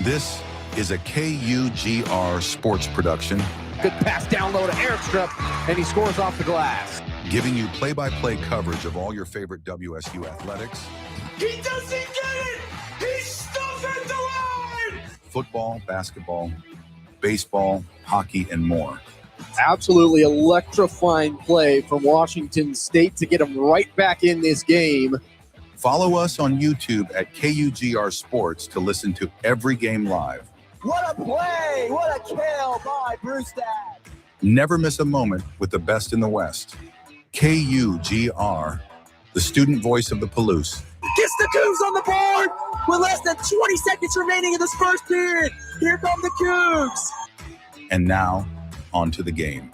This is a KUGR sports production. Good pass down low to Airstrip, and he scores off the glass. Giving you play-by-play coverage of all your favorite WSU athletics. He doesn't get it! He's stuck at the line! Football, basketball, baseball, hockey, and more. Absolutely electrifying play from Washington State to get him right back in this game. Follow us on YouTube at KUGR Sports to listen to every game live. What a play! What a kill by Brewstad! Never miss a moment with the best in the West. KUGR, the student voice of the Palouse. Gets the Cougs on the board with less than 20 seconds remaining in this first period. Here come the Cougs. And now, on to the game.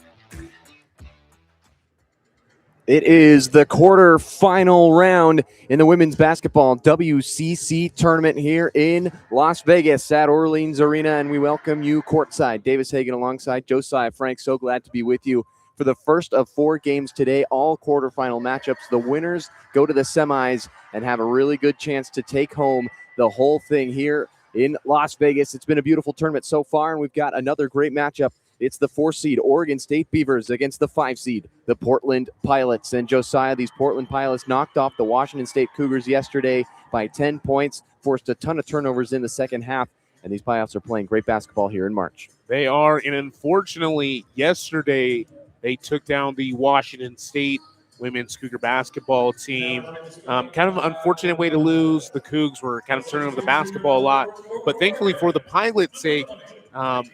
It is the quarterfinal round in the women's basketball WCC tournament here in Las Vegas at Orleans Arena, and we welcome you courtside. Davis Hagen alongside Josiah Frank. So glad to be with you for the first of 4 games today, all quarterfinal matchups. The winners go to the semis and have a really good chance to take home the whole thing here in Las Vegas. It's been a beautiful tournament so far, and we've got another great matchup. It's the 4-seed Oregon State Beavers against the 5-seed, the Portland Pilots. And Josiah, these Portland Pilots knocked off the Washington State Cougars yesterday by 10 points, forced a ton of turnovers in the second half, and these Pilots are playing great basketball here in March. They are, and unfortunately, yesterday they took down the Washington State women's Cougar basketball team. Kind of an unfortunate way to lose. The Cougs were kind of turning over the basketball a lot, but thankfully for the Pilots' sake,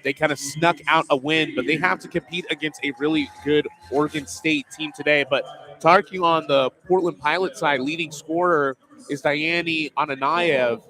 they kind of snuck out a win, but they have to compete against a really good Oregon State team today. But talking on the Portland Pilot side, leading scorer is Diane Ananayev.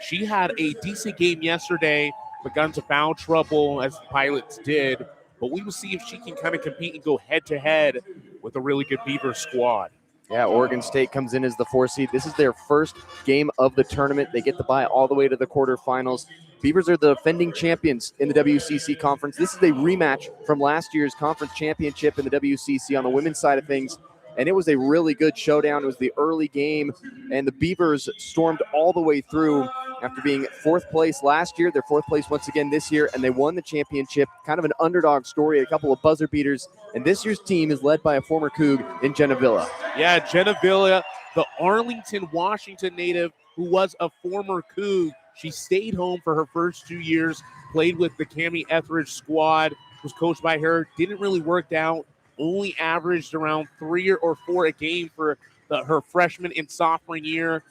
She had a decent game yesterday, but got into foul trouble as the Pilots did. But we will see if she can kind of compete and go head-to-head with a really good Beaver squad. Yeah, Oregon State comes in as the 4-seed. This is their first game of the tournament. They get the bye all the way to the quarterfinals. Beavers are the defending champions in the WCC conference. This is a rematch from last year's conference championship in the WCC on the women's side of things, and it was a really good showdown. It was the early game, and the Beavers stormed all the way through after being 4th place last year. They're 4th place once again this year, and they won the championship. Kind of an underdog story, a couple of buzzer beaters, and this year's team is led by a former Coug in Jenna Villa. Yeah, Jenna Villa, the Arlington, Washington native who was a former Coug. She stayed home for her first 2 years, played with the Cammie Etheridge squad, was coached by her, didn't really work out, only averaged around 3 or 4 a game for her freshman and sophomore year,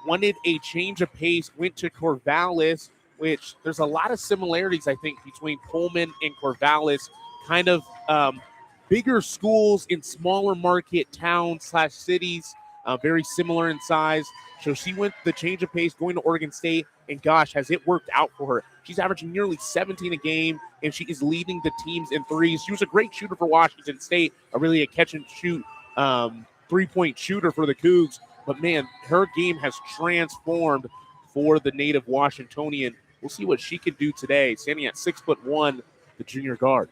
wanted a change of pace, went to Corvallis, which there's a lot of similarities, I think, between Pullman and Corvallis, kind of bigger schools in smaller market towns / cities. very similar in size. So she went the change of pace going to Oregon State, and gosh, has it worked out for her. She's averaging nearly 17 a game, and she is leading the teams in threes. She was a great shooter for Washington State, really a catch-and-shoot three-point shooter for the Cougs. But, man, her game has transformed for the native Washingtonian. We'll see what she can do today, standing at 6'1", the junior guard.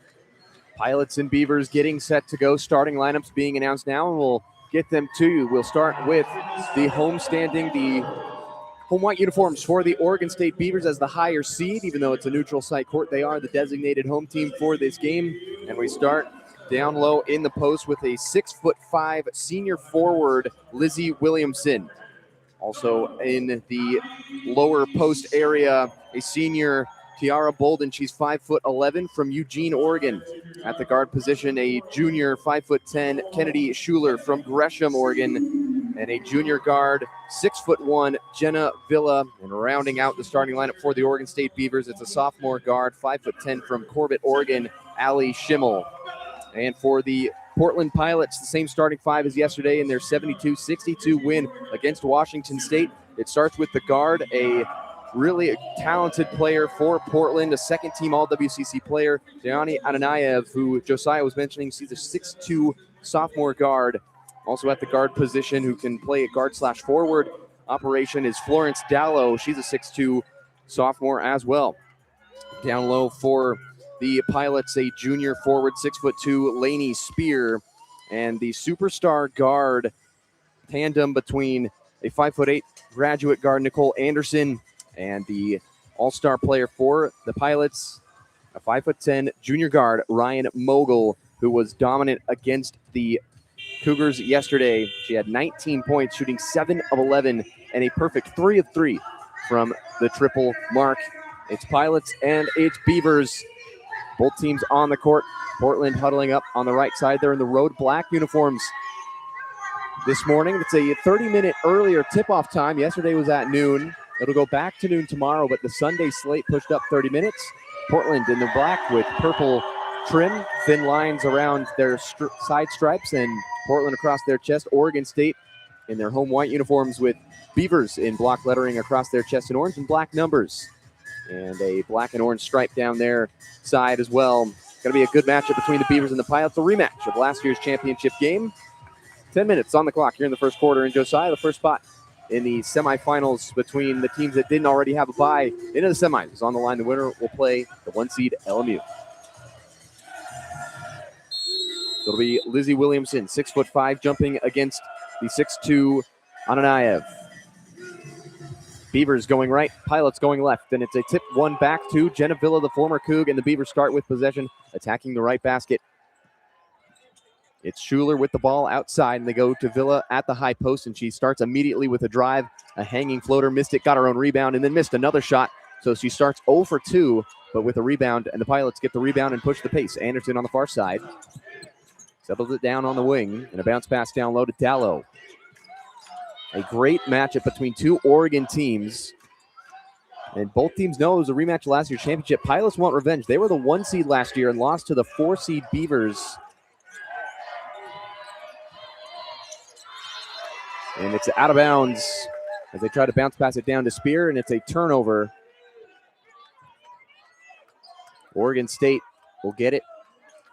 Pilots and Beavers getting set to go. Starting lineups being announced now, and we'll get them to you. We'll start with the home standing, the home white uniforms for the Oregon State Beavers as the higher seed. Even though it's a neutral site court, they are the designated home team for this game. And we start down low in the post with a 6'5" senior forward, Lizzie Williamson. Also in the lower post area, a senior, Tiara Bolden. She's 5'11" from Eugene, Oregon. At the guard position, a junior 5'10" Kennedy Schuler from Gresham, Oregon. And a junior guard, 6'1", Jenna Villa. And rounding out the starting lineup for the Oregon State Beavers, it's a sophomore guard, 5'10" from Corbett, Oregon, Allie Schimmel. And for the Portland Pilots, the same starting five as yesterday in their 72-62 win against Washington State. It starts with the guard, a really talented player for Portland, a second-team All-WCC player, Gianni Ananayev, who Josiah was mentioning. She's a 6'2" sophomore guard. Also at the guard position, who can play a guard/forward operation, is Florence Dallow. She's a 6'2" sophomore as well. Down low for the Pilots, a junior forward, 6'2", Lainey Spear, and the superstar guard tandem between a 5'8" graduate guard, Nicole Anderson, and the all-star player for the Pilots, a 5'10" junior guard, Ryan Mogul, who was dominant against the Cougars yesterday. She had 19 points, shooting 7 of 11, and a perfect 3 of 3 from the triple mark. It's Pilots and it's Beavers. Both teams on the court. Portland huddling up on the right side. They're in the road black uniforms this morning. It's a 30-minute earlier tip-off time. Yesterday was at noon. It'll go back to noon tomorrow, but the Sunday slate pushed up 30 minutes. Portland in the black with purple trim, thin lines around their side stripes, and Portland across their chest. Oregon State in their home white uniforms with Beavers in block lettering across their chest in orange and black numbers. And a black and orange stripe down their side as well. Going to be a good matchup between the Beavers and the Pilots. A rematch of last year's championship game. 10 minutes on the clock here in the first quarter. And Josiah, the first spot in the semifinals between the teams that didn't already have a bye into the semis is on the line. The winner will play the 1-seed LMU. So it'll be Lizzie Williamson, 6'5", jumping against the 6'2" Ananayev. Beavers going right, Pilots going left, and it's a tip one back to Jenna Villa, the former Coug, and the Beavers start with possession, attacking the right basket. It's Schuler with the ball outside, and they go to Villa at the high post, and she starts immediately with a drive, a hanging floater, missed it, got her own rebound, and then missed another shot, so she starts 0 for 2, but with a rebound, and the Pilots get the rebound and push the pace. Anderson on the far side settles it down on the wing, and a bounce pass down low to Dallow. A great matchup between two Oregon teams. And both teams know it was a rematch of last year's championship. Pilots want revenge. They were the 1 seed last year and lost to the 4 seed Beavers. And it's out of bounds as they try to bounce pass it down to Spear, and it's a turnover. Oregon State will get it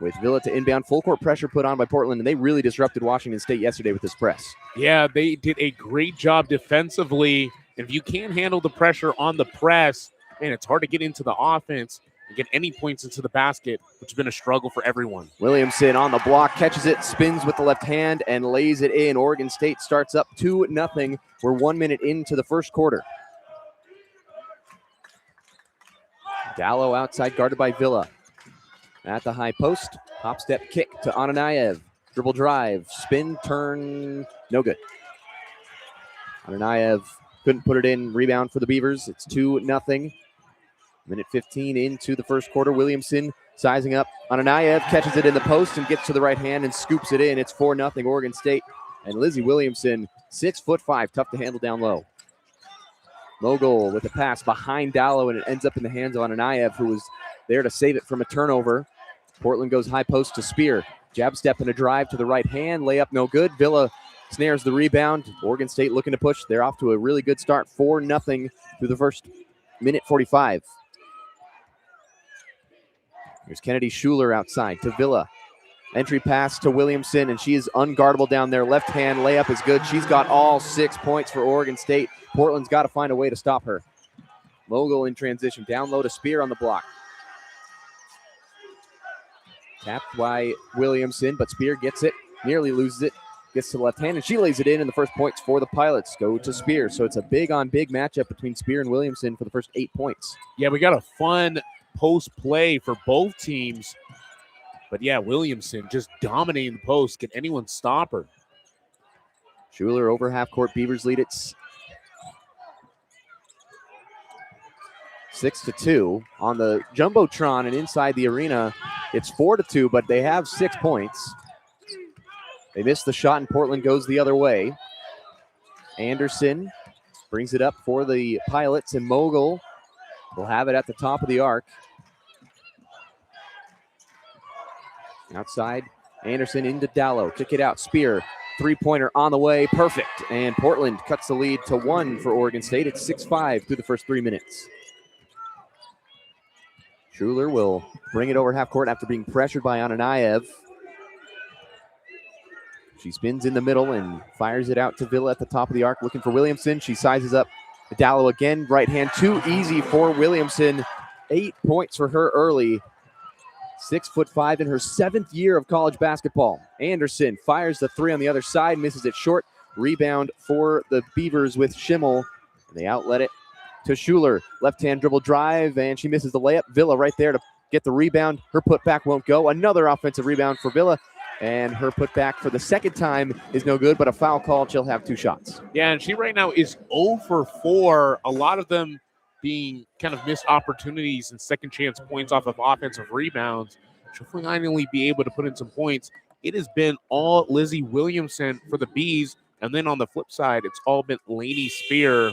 with Villa to inbound. Full court pressure put on by Portland, and they really disrupted Washington State yesterday with this press. Yeah, they did a great job defensively. If you can't handle the pressure on the press, man, it's hard to get into the offense and get any points into the basket, which has been a struggle for everyone. Williamson on the block, catches it, spins with the left hand, and lays it in. Oregon State starts up 2-0. We're 1 minute into the first quarter. Dallow outside, guarded by Villa. At the high post, hop step kick to Ananayev. Dribble drive, spin, turn, no good. Ananayev couldn't put it in. Rebound for the Beavers. It's 2-0. Minute 15 into the first quarter. Williamson sizing up. Ananayev catches it in the post and gets to the right hand and scoops it in. It's 4-0 Oregon State. And Lizzie Williamson, 6'5", tough to handle down low. Mogul with a pass behind Dallow, and it ends up in the hands of Ananayev, who was there to save it from a turnover. Portland goes high post to Spear. Jab step and a drive to the right hand. Layup no good. Villa snares the rebound. Oregon State looking to push. They're off to a really good start, 4-0 through the first minute 45. Here's Kennedy Schuler outside to Villa. Entry pass to Williamson, and she is unguardable down there. Left hand layup is good. She's got all 6 points for Oregon State. Portland's got to find a way to stop her. Mogul in transition. Down low to Spear on the block. Tapped by Williamson, but Spear gets it. Nearly loses it. Gets to the left hand, and she lays it in, and the first points for the Pilots go to Spear. So it's a big-on-big matchup between Spear and Williamson for the first 8 points. Yeah, we got a fun post play for both teams. But yeah, Williamson just dominating the post. Can anyone stop her? Schuler over half court. Beavers lead it 6-2 on the Jumbotron, and inside the arena it's 4-2, but they have 6 points. They miss the shot, and Portland goes the other way. Anderson brings it up for the Pilots, and Mogul will have it at the top of the arc. Outside, Anderson into Dallow. Kick it out. Spear, three-pointer on the way. Perfect. And Portland cuts the lead to 1 for Oregon State. It's 6-5 through the first 3 minutes. Schuler will bring it over half court after being pressured by Ananayev. She spins in the middle and fires it out to Villa at the top of the arc, looking for Williamson. She sizes up Dallow again. Right hand, too easy for Williamson. 8 points for her early. 6'5" in her 7th year of college basketball. Anderson fires the three on the other side, misses it short. Rebound for the Beavers with Schimmel. And they outlet it to Schuler. Left-hand dribble drive, and she misses the layup. Villa right there to get the rebound. Her putback won't go. Another offensive rebound for Villa. And her putback for the second time is no good, but a foul call. She'll have 2 shots. Yeah, and she right now is 0 for 4. A lot of them being kind of missed opportunities and second chance points off of offensive rebounds. She'll finally be able to put in some points. It has been all Lizzie Williamson for the Bees. And then on the flip side, it's all been Lainey Spear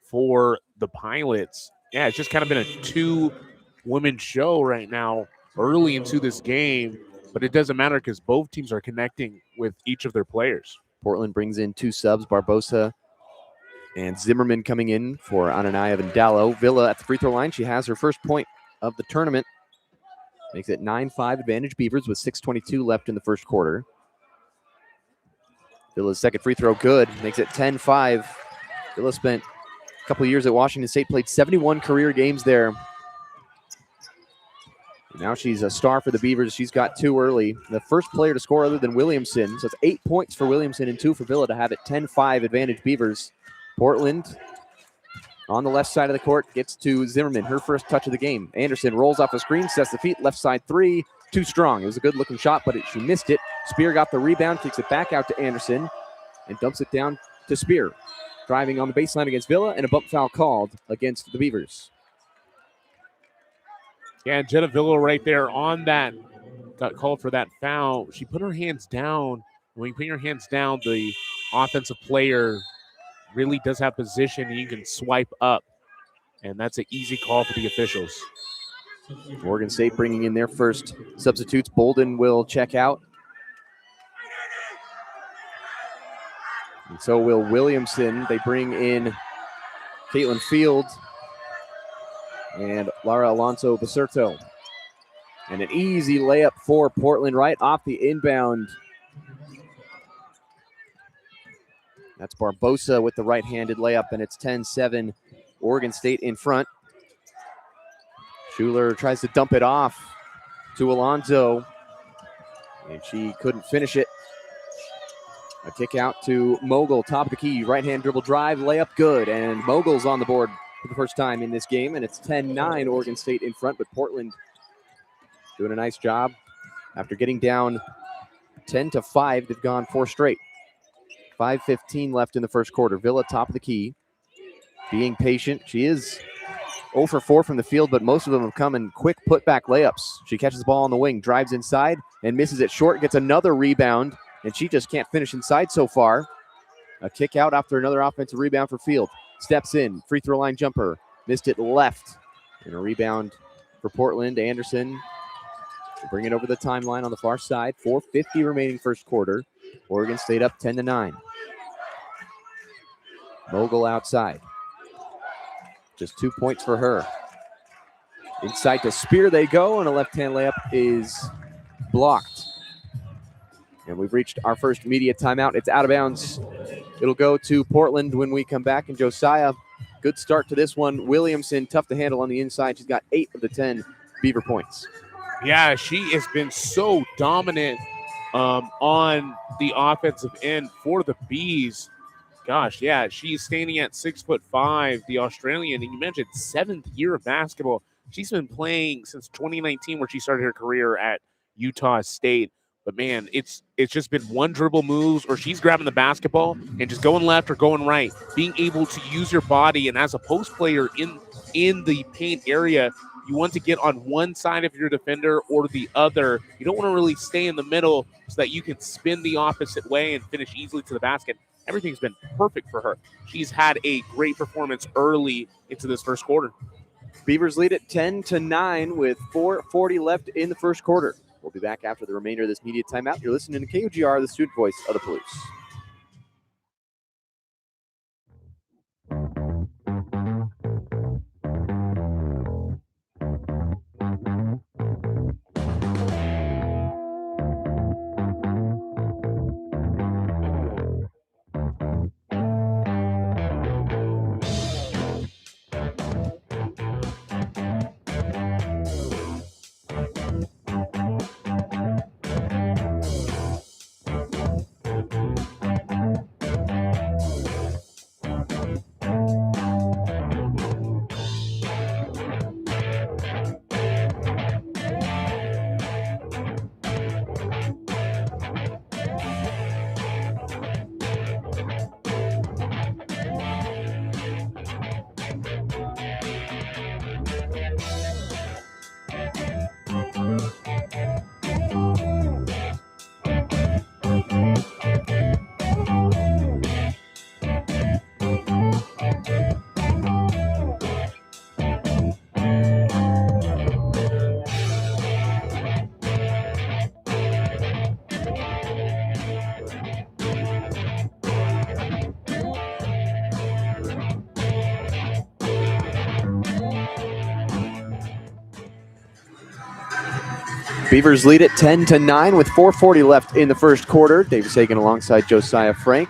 for the Pilots. Yeah, it's just kind of been a 2-women show right now early into this game. But it doesn't matter because both teams are connecting with each of their players. Portland brings in 2 subs, Barbosa and Zimmerman coming in for Ananayev and Dallow. Villa at the free throw line. She has her first point of the tournament. Makes it 9-5 advantage Beavers with 6:22 left in the first quarter. Villa's second free throw good. Makes it 10-5. Villa spent a couple of years at Washington State, played 71 career games there. Now she's a star for the Beavers. She's got 2 early. The first player to score other than Williamson. So it's 8 points for Williamson and 2 for Villa to have it 10-5 advantage Beavers. Portland on the left side of the court gets to Zimmerman, her first touch of the game. Anderson rolls off the screen, sets the feet, left side 3, too strong. It was a good-looking shot, but she missed it. Spear got the rebound, kicks it back out to Anderson, and dumps it down to Spear. Driving on the baseline against Villa, and a bump foul called against the Beavers. Yeah, and Jenna Villa right there on that, got called for that foul. She put her hands down. When you put your hands down, the offensive player really does have position, and you can swipe up. And that's an easy call for the officials. Oregon State bringing in their first substitutes. Bolden will check out. And so will Williamson. They bring in Caitlin Field and Lara Alonso Baserto. And an easy layup for Portland right off the inbound. That's Barbosa with the right-handed layup, and it's 10-7. Oregon State in front. Schuler tries to dump it off to Alonso, and she couldn't finish it. A kick out to Mogul, top of the key, right-hand dribble drive, layup good, and Mogul's on the board for the first time in this game, and it's 10-9 Oregon State in front, but Portland doing a nice job. After getting down 10-5, they've gone 4 straight. 5:15 left in the first quarter. Villa top of the key, being patient. She is 0 for 4 from the field, but most of them have come in quick putback layups. She catches the ball on the wing, drives inside, and misses it short, gets another rebound, and she just can't finish inside so far. A kick out after another offensive rebound for Field. Steps in, free throw line jumper, missed it left. And a rebound for Portland. Anderson will bring it over the timeline on the far side. 4:50 remaining first quarter. Oregon State up 10-9. Mogul outside. Just 2 points for her. Inside to Spear they go, and a left-hand layup is blocked. And we've reached our first media timeout. It's out of bounds. It'll go to Portland when we come back. And Josiah, good start to this one. Williamson, tough to handle on the inside. She's got 8 of the 10 Beaver points. Yeah, she has been so dominant on the offensive end for the Bees. Gosh, yeah, she's standing at 6'5", the Australian, and you mentioned 7th year of basketball. She's been playing since 2019, where she started her career at Utah State. But man, it's just been one dribble moves, or she's grabbing the basketball and just going left or going right. Being able to use your body, and as a post player in the paint area, you want to get on one side of your defender or the other. You don't want to really stay in the middle so that you can spin the opposite way and finish easily to the basket. Everything's been perfect for her. She's had a great performance early into this first quarter. Beavers lead at 10-9 with 4:40 left in the first quarter. We'll be back after the remainder of this media timeout. You're listening to KUGR, the student voice of the Palouse. Beavers lead at 10-9 with 4:40 left in the first quarter. Davis Hagen alongside Josiah Frank.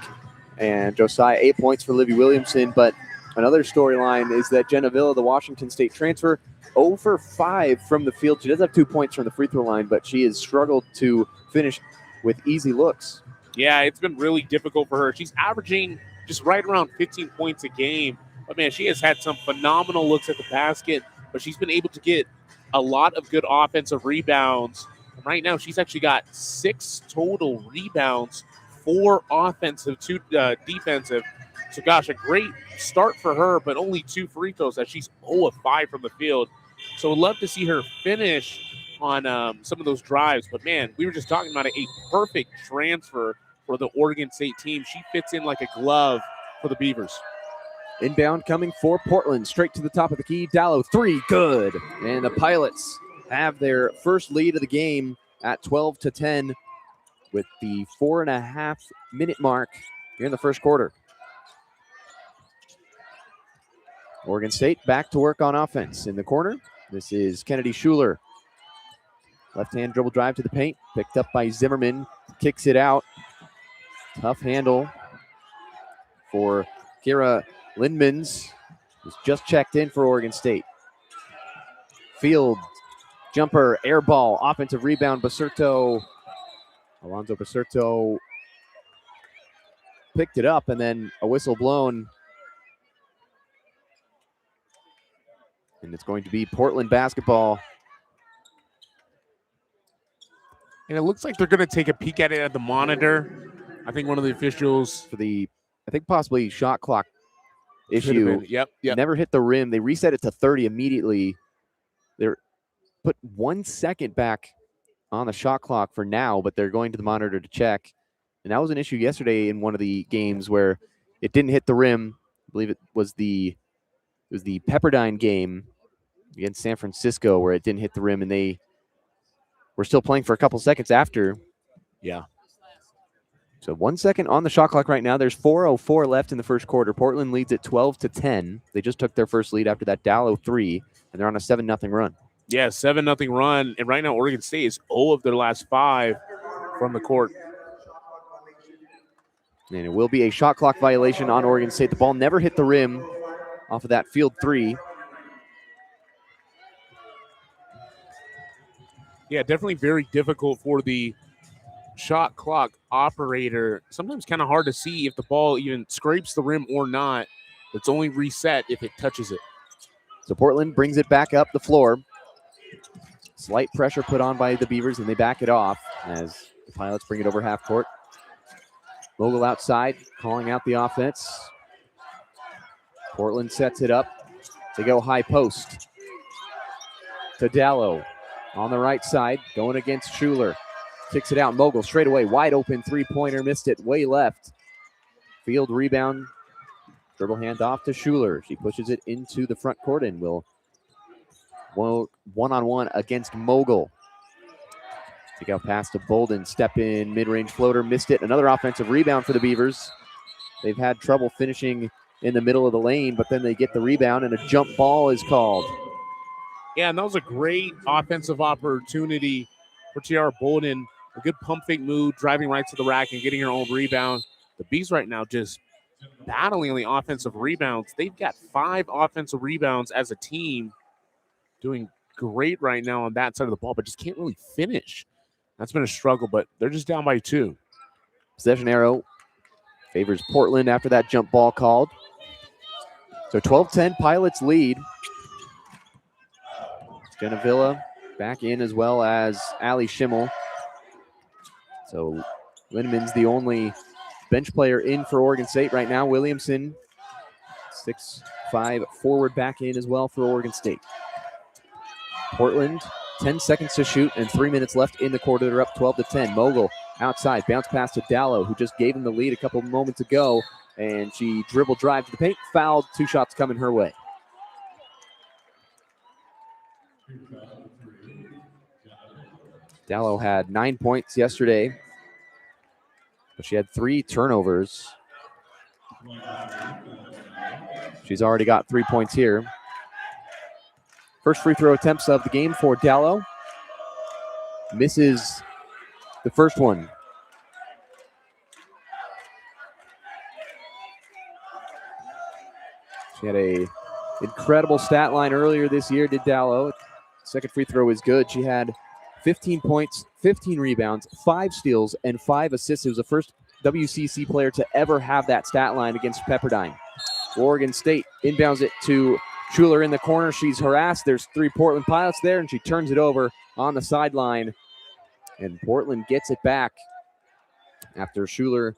And Josiah, 8 points for Livy Williamson. But another storyline is that Jenna Villa, the Washington State transfer, 0 for 5 from the field. She does have 2 points from the free throw line, but she has struggled to finish with easy looks. Yeah, it's been really difficult for her. She's averaging just right around 15 points a game. But, man, she has had some phenomenal looks at the basket, but she's been able to get a lot of good offensive rebounds. And right now, she's actually got 6 total rebounds, 4 offensive, 2 defensive. So, gosh, a great start for her, but only 2 free throws as she's 0 of 5 from the field. So, we'd love to see her finish on some of those drives. But, man, we were just talking about it, a perfect transfer for the Oregon State team. She fits in like a glove for the Beavers. Inbound coming for Portland, straight to the top of the key. Dallow, 3, good. And the Pilots have their first lead of the game at 12-10 with the 4.5-minute mark here in the first quarter. Oregon State back to work on offense. In the corner, this is Kennedy Schuler. Left-hand dribble drive to the paint, picked up by Zimmerman, kicks it out. Tough handle for Kira Lindmans, who's just checked in for Oregon State. Field, jumper, air ball, offensive rebound, Alonzo Basurto picked it up, and then a whistle blown. And it's going to be Portland basketball. And it looks like they're going to take a peek at it at the monitor. I think one of the officials for the, I think possibly shot clock issue. Yep. Never hit the rim. They reset it to 30 immediately. They put 1 second back on the shot clock for now, but they're going to the monitor to check. And that was an issue yesterday in one of the games where it didn't hit the rim. I believe it was the Pepperdine game against San Francisco where it didn't hit the rim, and they were still playing for a couple seconds after. Yeah. So 1 second on the shot clock right now. There's 4:04 left in the first quarter. Portland leads at 12-10. They just took their first lead after that Dallow 3, and they're on a 7-0 run. Yeah, 7-0 run. And right now, Oregon State is 0 of their last 5 from the court. And it will be a shot clock violation on Oregon State. The ball never hit the rim off of that field 3. Yeah, definitely very difficult for the shot clock operator. Sometimes kind of hard to see if the ball even scrapes the rim or not. It's only reset if it touches it. So Portland brings it back up the floor. Slight pressure put on by the Beavers, and they back it off as the Pilots bring it over half court. Vogel outside, calling out the offense. Portland sets it up. They go high post to Dallow on the right side, going against Schuler. Kicks it out. Mogul straight away. Wide open three-pointer. Missed it way left. Field rebound. Dribble hand off to Schuler. She pushes it into the front court and will one-on-one against Mogul. Take out pass to Bolden. Step in mid-range floater. Missed it. Another offensive rebound for the Beavers. They've had trouble finishing in the middle of the lane, but then they get the rebound and a jump ball is called. Yeah, and that was a great offensive opportunity for Tiara Bolden. A good pump fake move, driving right to the rack and getting her own rebound. The Bees right now just battling on the offensive rebounds. They've got 5 offensive rebounds as a team, doing great right now on that side of the ball, but just can't really finish. That's been a struggle, but they're just down by 2. Possession arrow favors Portland after that jump ball called. So 12-10 Pilots lead. Jenna Villa back in as well as Allie Schimmel. So Lindeman's the only bench player in for Oregon State right now. Williamson, 6'5", forward back in as well for Oregon State. Portland, 10 seconds to shoot and 3 minutes left in the quarter. They're up 12-10. Mogul outside, bounce pass to Dallow, who just gave him the lead a couple moments ago, and she dribble drive to the paint, fouled, 2 shots coming her way. Dallow had 9 points yesterday, but she had 3 turnovers. She's already got 3 points here. First free throw attempts of the game for Dallow. Misses the first one. She had a incredible stat line earlier this year, did Dallow. Second free throw is good. She had 15 points, 15 rebounds, 5 steals, and 5 assists. It was the first WCC player to ever have that stat line against Pepperdine. Oregon State inbounds it to Schuler in the corner. She's harassed. There's 3 Portland Pilots there, and she turns it over on the sideline. And Portland gets it back after Schuler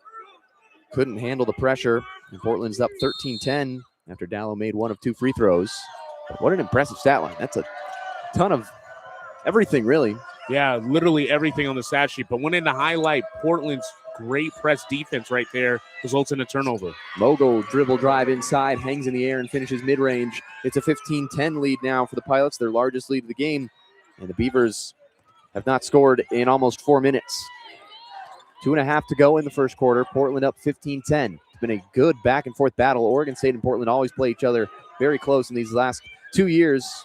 couldn't handle the pressure. And Portland's up 13-10 after Dallow made 1 of 2 free throws. What an impressive stat line. That's a ton of everything, really. Yeah, literally everything on the stat sheet. But wanted to highlight Portland's great press defense right there results in a turnover. Mogul dribble drive inside, hangs in the air and finishes mid-range. It's a 15-10 lead now for the Pilots, their largest lead of the game. And the Beavers have not scored in almost 4 minutes. 2.5 to go in the first quarter. Portland up 15-10. It's been a good back-and-forth battle. Oregon State and Portland always play each other very close in these last 2 years.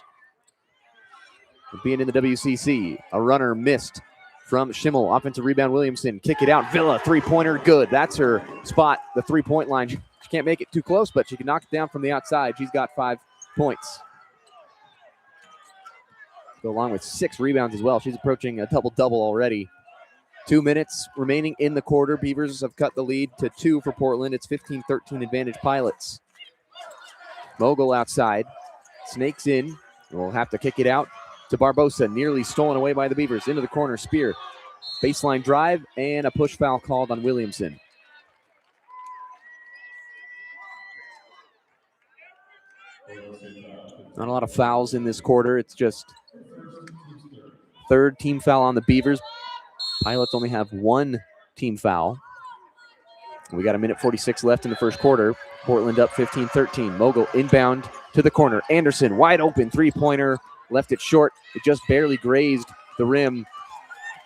Being in the WCC, a runner missed from Schimmel. Offensive rebound, Williamson. Kick it out. Villa, three-pointer, good. That's her spot, the three-point line. She can't make it too close, but she can knock it down from the outside. She's got 5 points. Go along with 6 rebounds as well. She's approaching a double-double already. 2 minutes remaining in the quarter. Beavers have cut the lead to 2 for Portland. It's 15-13 advantage Pilots. Mogul outside. Snakes in. We'll have to kick it out to Barbosa, nearly stolen away by the Beavers. Into the corner, Spear. Baseline drive, and a push foul called on Williamson. Not a lot of fouls in this quarter. It's just 3rd team foul on the Beavers. Pilots only have 1 team foul. We got 1:46 left in the first quarter. Portland up 15-13. Mogul inbound to the corner. Anderson, wide open, three-pointer. Left it short. It just barely grazed the rim.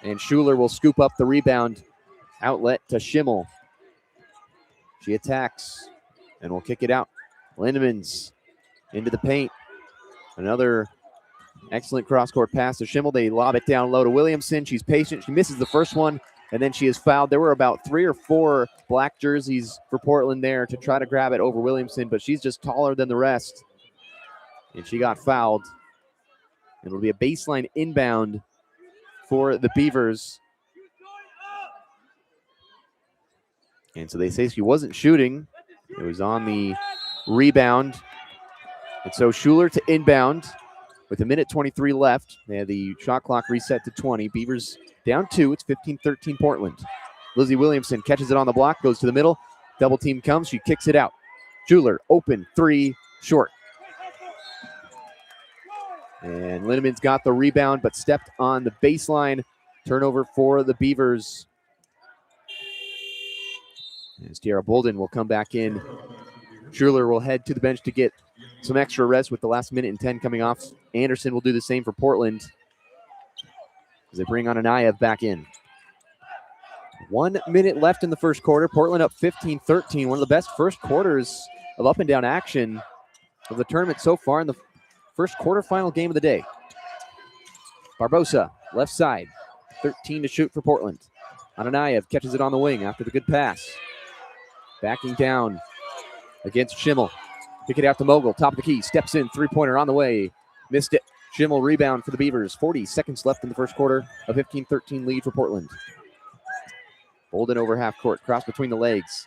And Schuler will scoop up the rebound. Outlet to Schimmel. She attacks and will kick it out. Lindemans into the paint. Another excellent cross-court pass to Schimmel. They lob it down low to Williamson. She's patient. She misses the first one, and then she is fouled. There were about 3 or 4 black jerseys for Portland there to try to grab it over Williamson, but she's just taller than the rest, and she got fouled. It'll be a baseline inbound for the Beavers. And so they say she wasn't shooting. It was on the rebound. And so Schuler to inbound with 1:23 left. They have the shot clock reset to 20. Beavers down 2. It's 15-13 Portland. Lizzie Williamson catches it on the block, goes to the middle. Double team comes. She kicks it out. Schuler open 3, short. And Lindemans got the rebound but stepped on the baseline. Turnover for the Beavers. As Tiara Bolden will come back in. Schuler will head to the bench to get some extra rest with the last 1:10 coming off. Anderson will do the same for Portland as they bring on Anayev back in. 1 minute left in the first quarter. Portland up 15-13. One of the best first quarters of up and down action of the tournament so far in the first quarterfinal game of the day. Barbosa, left side. 13 to shoot for Portland. Anayev catches it on the wing after the good pass. Backing down against Schimmel. Kick it out to Mogul. Top of the key. Steps in. Three-pointer on the way. Missed it. Schimmel rebound for the Beavers. 40 seconds left in the first quarter. A 15-13 lead for Portland. Bolden over half court. Cross between the legs.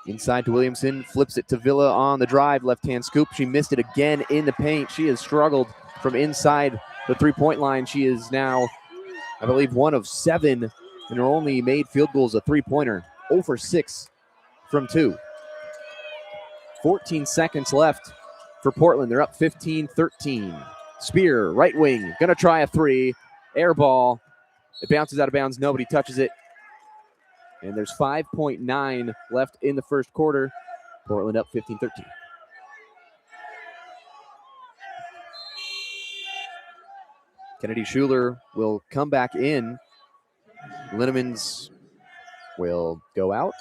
Inside to Williamson. Flips it to Villa on the drive. Left-hand scoop. She missed it again in the paint. She has struggled from inside the three-point line. She is now, I believe, 1 of 7 and her only made field goal is a three-pointer. 0 for 6 from 2. 14 seconds left for Portland. They're up 15-13. Spear, right wing, gonna try a 3. Air ball. It bounces out of bounds. Nobody touches it. And there's 5.9 left in the first quarter. Portland up 15-13. Kennedy Schuler will come back in. Lindemans will go out.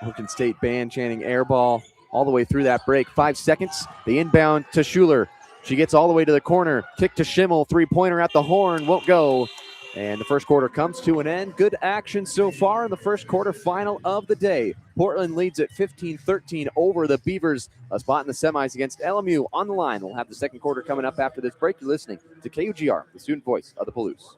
Oregon State band chanting air ball all the way through that break. 5 seconds. The inbound to Schuler. She gets all the way to the corner. Kick to Schimmel. Three-pointer at the horn. Won't go. And the first quarter comes to an end. Good action so far in the first quarter final of the day. Portland leads at 15-13 over the Beavers. A spot in the semis against LMU on the line. We'll have the second quarter coming up after this break. You're listening to KUGR, the student voice of the Palouse.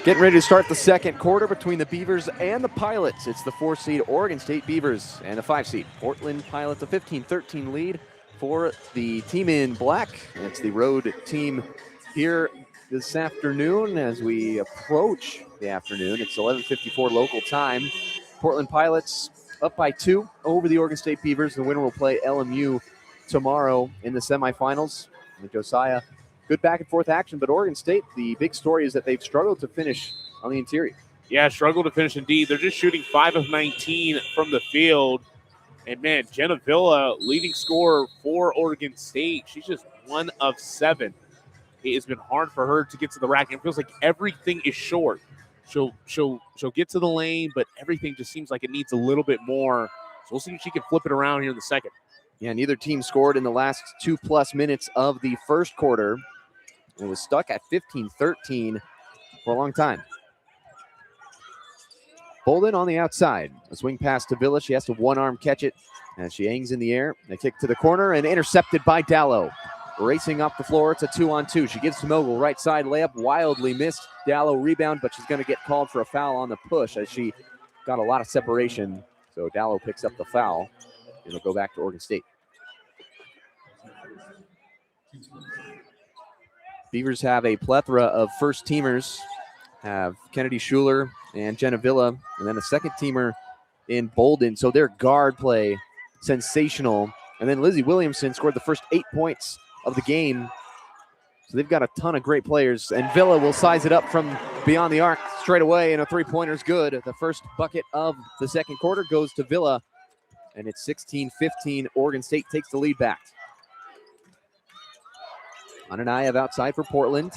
Getting ready to start the second quarter between the Beavers and the Pilots. It's the 4-seed Oregon State Beavers and the 5-seed Portland Pilots. A 15-13 lead for the team in black. And it's the road team here this afternoon as we approach the afternoon. It's 11:54 local time. Portland Pilots up by 2 over the Oregon State Beavers. The winner will play LMU tomorrow in the semifinals. And Josiah, good back and forth action, but Oregon State, the big story is that they've struggled to finish on the interior. Yeah, struggled to finish indeed. They're just shooting 5 of 19 from the field. And man, Jenna Villa, leading scorer for Oregon State, she's just 1 of 7. It has been hard for her to get to the rack. It feels like everything is short. She'll get to the lane, but everything just seems like it needs a little bit more. So we'll see if she can flip it around here in the second. Yeah, neither team scored in the last 2+ minutes of the first quarter. It was stuck at 15-13 for a long time. Bolden on the outside. A swing pass to Villa. She has to one-arm catch it as she hangs in the air. They kick to the corner and intercepted by Dallow. Racing up the floor, it's a 2-on-2. She gives to Mogul, right side layup, wildly missed. Dallow rebound, but she's going to get called for a foul on the push as she got a lot of separation. So Dallow picks up the foul. It'll go back to Oregon State. Beavers have a plethora of first-teamers. Have Kennedy Schuler and Jenna Villa, and then a second-teamer in Bolden. So their guard play, sensational. And then Lizzie Williamson scored the first 8 points of the game. So they've got a ton of great players. And Villa will size it up from beyond the arc straight away, and a three-pointer is good. The first bucket of the second quarter goes to Villa, and it's 16-15. Oregon State takes the lead back. Ananayev outside for Portland.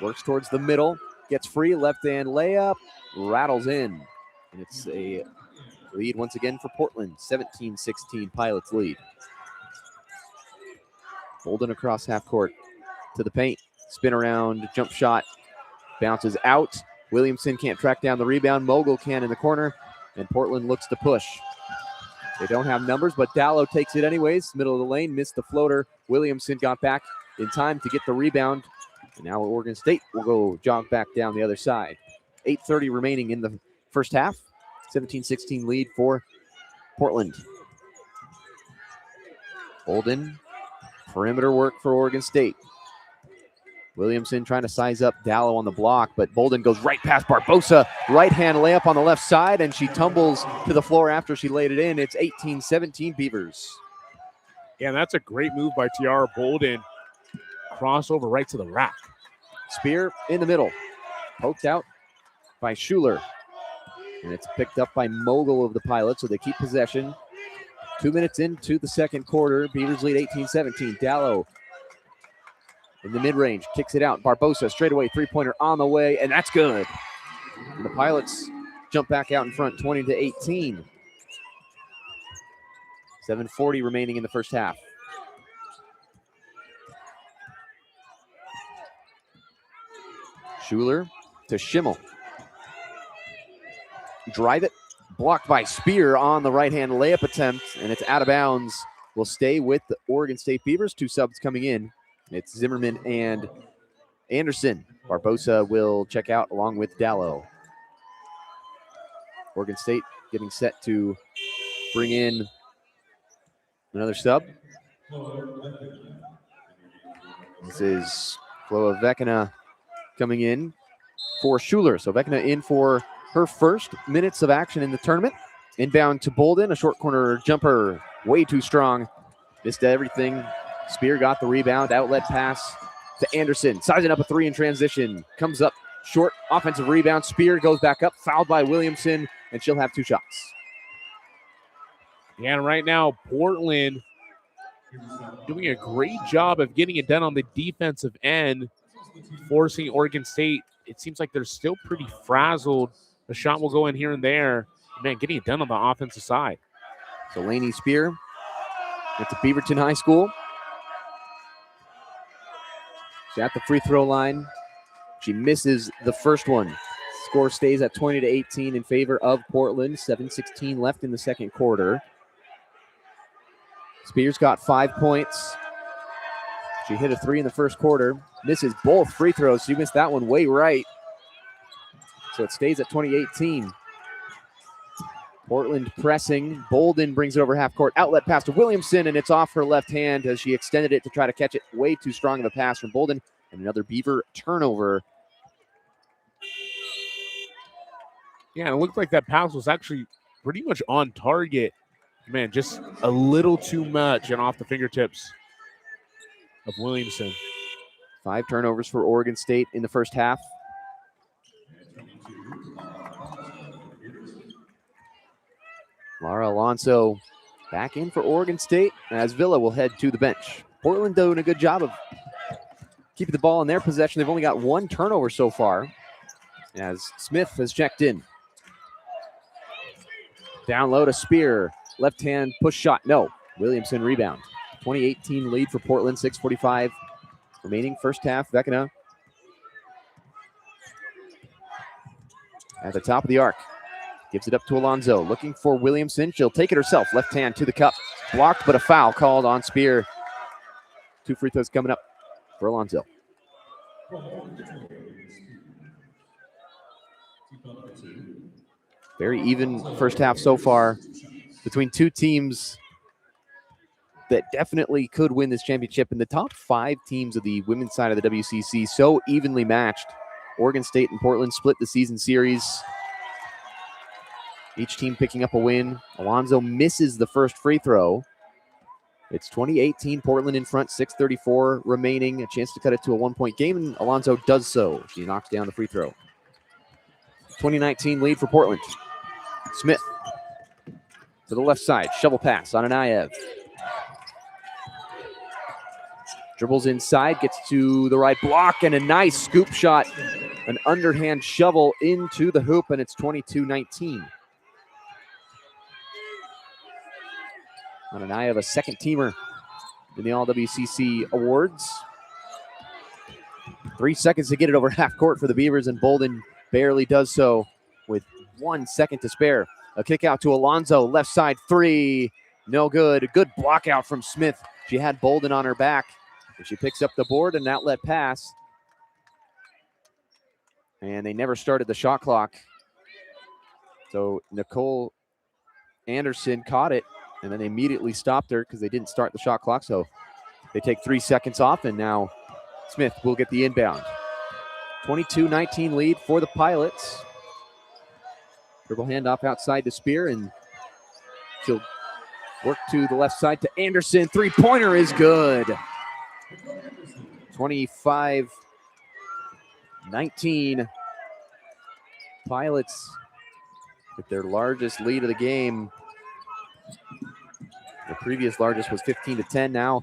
Works towards the middle. Gets free. Left-hand layup. Rattles in. And it's a lead once again for Portland. 17-16 Pilots lead. Bolden across half court to the paint. Spin around. Jump shot. Bounces out. Williamson can't track down the rebound. Mogul can in the corner. And Portland looks to push. They don't have numbers, but Dallow takes it anyways. Middle of the lane. Missed the floater. Williamson got back in time to get the rebound. And now Oregon State will go jog back down the other side. 8:30 remaining in the first half. 17-16 lead for Portland. Bolden, perimeter work for Oregon State. Williamson trying to size up Dallow on the block, but Bolden goes right past Barbosa. Right-hand layup on the left side, and she tumbles to the floor after she laid it in. It's 18-17 Beavers. Yeah, that's a great move by Tiara Bolden. Crossover right to the rack. Spear in the middle. Poked out by Schuler. And it's picked up by Mogul of the Pilots, so they keep possession. 2 minutes into the second quarter. Beavers lead 18-17. Dallow in the mid-range. Kicks it out. Barbosa straight away. Three-pointer on the way, and that's good. And the Pilots jump back out in front, 20-18. 7:40 remaining in the first half. Schuler to Schimmel. Drive it. Blocked by Spear on the right-hand layup attempt, and it's out of bounds. Will stay with the Oregon State Beavers. 2 subs coming in. It's Zimmerman and Anderson. Barbosa will check out along with Dallow. Oregon State getting set to bring in another sub. This is Chloe Vecina coming in for Schuler. So Vecina in for her first minutes of action in the tournament. Inbound to Bolden, a short corner jumper, way too strong. Missed everything. Spear got the rebound, outlet pass to Anderson. Sizing up a 3 in transition. Comes up short, offensive rebound. Spear goes back up, fouled by Williamson, and she'll have 2 shots. Yeah, and right now, Portland doing a great job of getting it done on the defensive end, forcing Oregon State. It seems like they're still pretty frazzled. The shot will go in here and there. Man, getting it done on the offensive side. So Lainey Spear at the Beaverton High School. She's at the free throw line. She misses the first one. Score stays at 20-18 in favor of Portland. 7:16 left in the second quarter. Spears got 5 points. She hit a 3 in the first quarter. Misses both free throws. She missed that one way right. So it stays at 2018. Portland pressing. Bolden brings it over half court. Outlet pass to Williamson, and it's off her left hand as she extended it to try to catch it. Way too strong of a pass from Bolden. And another Beaver turnover. Yeah, and it looked like that pass was actually pretty much on target. Man, just a little too much and off the fingertips of Williamson. 5 turnovers for Oregon State in the first half. Lara Alonso back in for Oregon State as Villa will head to the bench. Portland doing a good job of keeping the ball in their possession. They've only got 1 turnover so far as Smith has checked in. Down low to Spear. Left hand push shot. No. Williamson rebound. 2018 lead for Portland. 6:45 remaining first half. Vecina at the top of the arc. Gives it up to Alonso. Looking for Williamson. She'll take it herself. Left hand to the cup. Blocked, but a foul called on Spear. 2 free throws coming up for Alonso. Very even first half so far between 2 teams that definitely could win this championship. In the top 5 teams of the women's side of the WCC, so evenly matched. Oregon State and Portland split the season series. Each team picking up a win. Alonso misses the first free throw. It's 2018, Portland in front, 6:34 remaining. A chance to cut it to a 1-point game, and Alonso does so. She knocks down the free throw. 2019 lead for Portland. Smith to the left side. Shovel pass on Anayev. Dribbles inside, gets to the right block, and a nice scoop shot. An underhand shovel into the hoop, and it's 22-19. Anayev, a second teamer in the All-WCC awards. 3 seconds to get it over half court for the Beavers, and Bolden barely does so with 1 second to spare. A kick out to Alonso, left side 3, no good. A good block out from Smith. She had Bolden on her back, and she picks up the board, an outlet pass. And they never started the shot clock. So Nicole Anderson caught it, and then they immediately stopped her because they didn't start the shot clock. So they take 3 seconds off, and now Smith will get the inbound. 22-19 lead for the Pilots. Dribble handoff outside to Spear, and she'll work to the left side to Anderson. 3-pointer is good. 25-19. Pilots with their largest lead of the game. The previous largest was 15-10. Now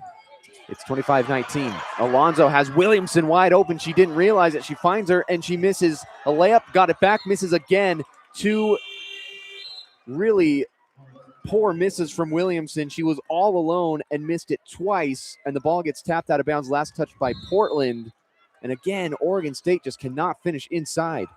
it's 25-19. Alonso has Williamson wide open. She didn't realize it. She finds her, and she misses a layup. Got it back, misses again. 2 really poor misses from Williamson. She was all alone and missed it twice, and the ball gets tapped out of bounds. Last touch by Portland. And again, Oregon State just cannot finish inside.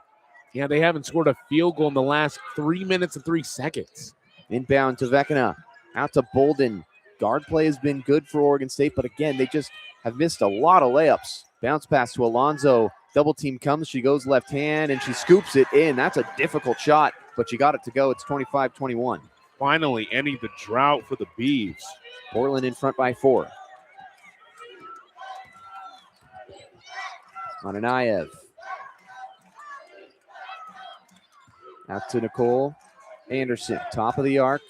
Yeah, they haven't scored a field goal in the last 3 minutes and 3 seconds. Inbound to Vecina. Out to Bolden. Guard play has been good for Oregon State, but again, they just have missed a lot of layups. Bounce pass to Alonso. Double team comes. She goes left hand, and she scoops it in. That's a difficult shot, but she got it to go. It's 25-21. Finally ending the drought for the Beavs. Portland in front by 4. Anayev. Out to Nicole Anderson. Top of the arc.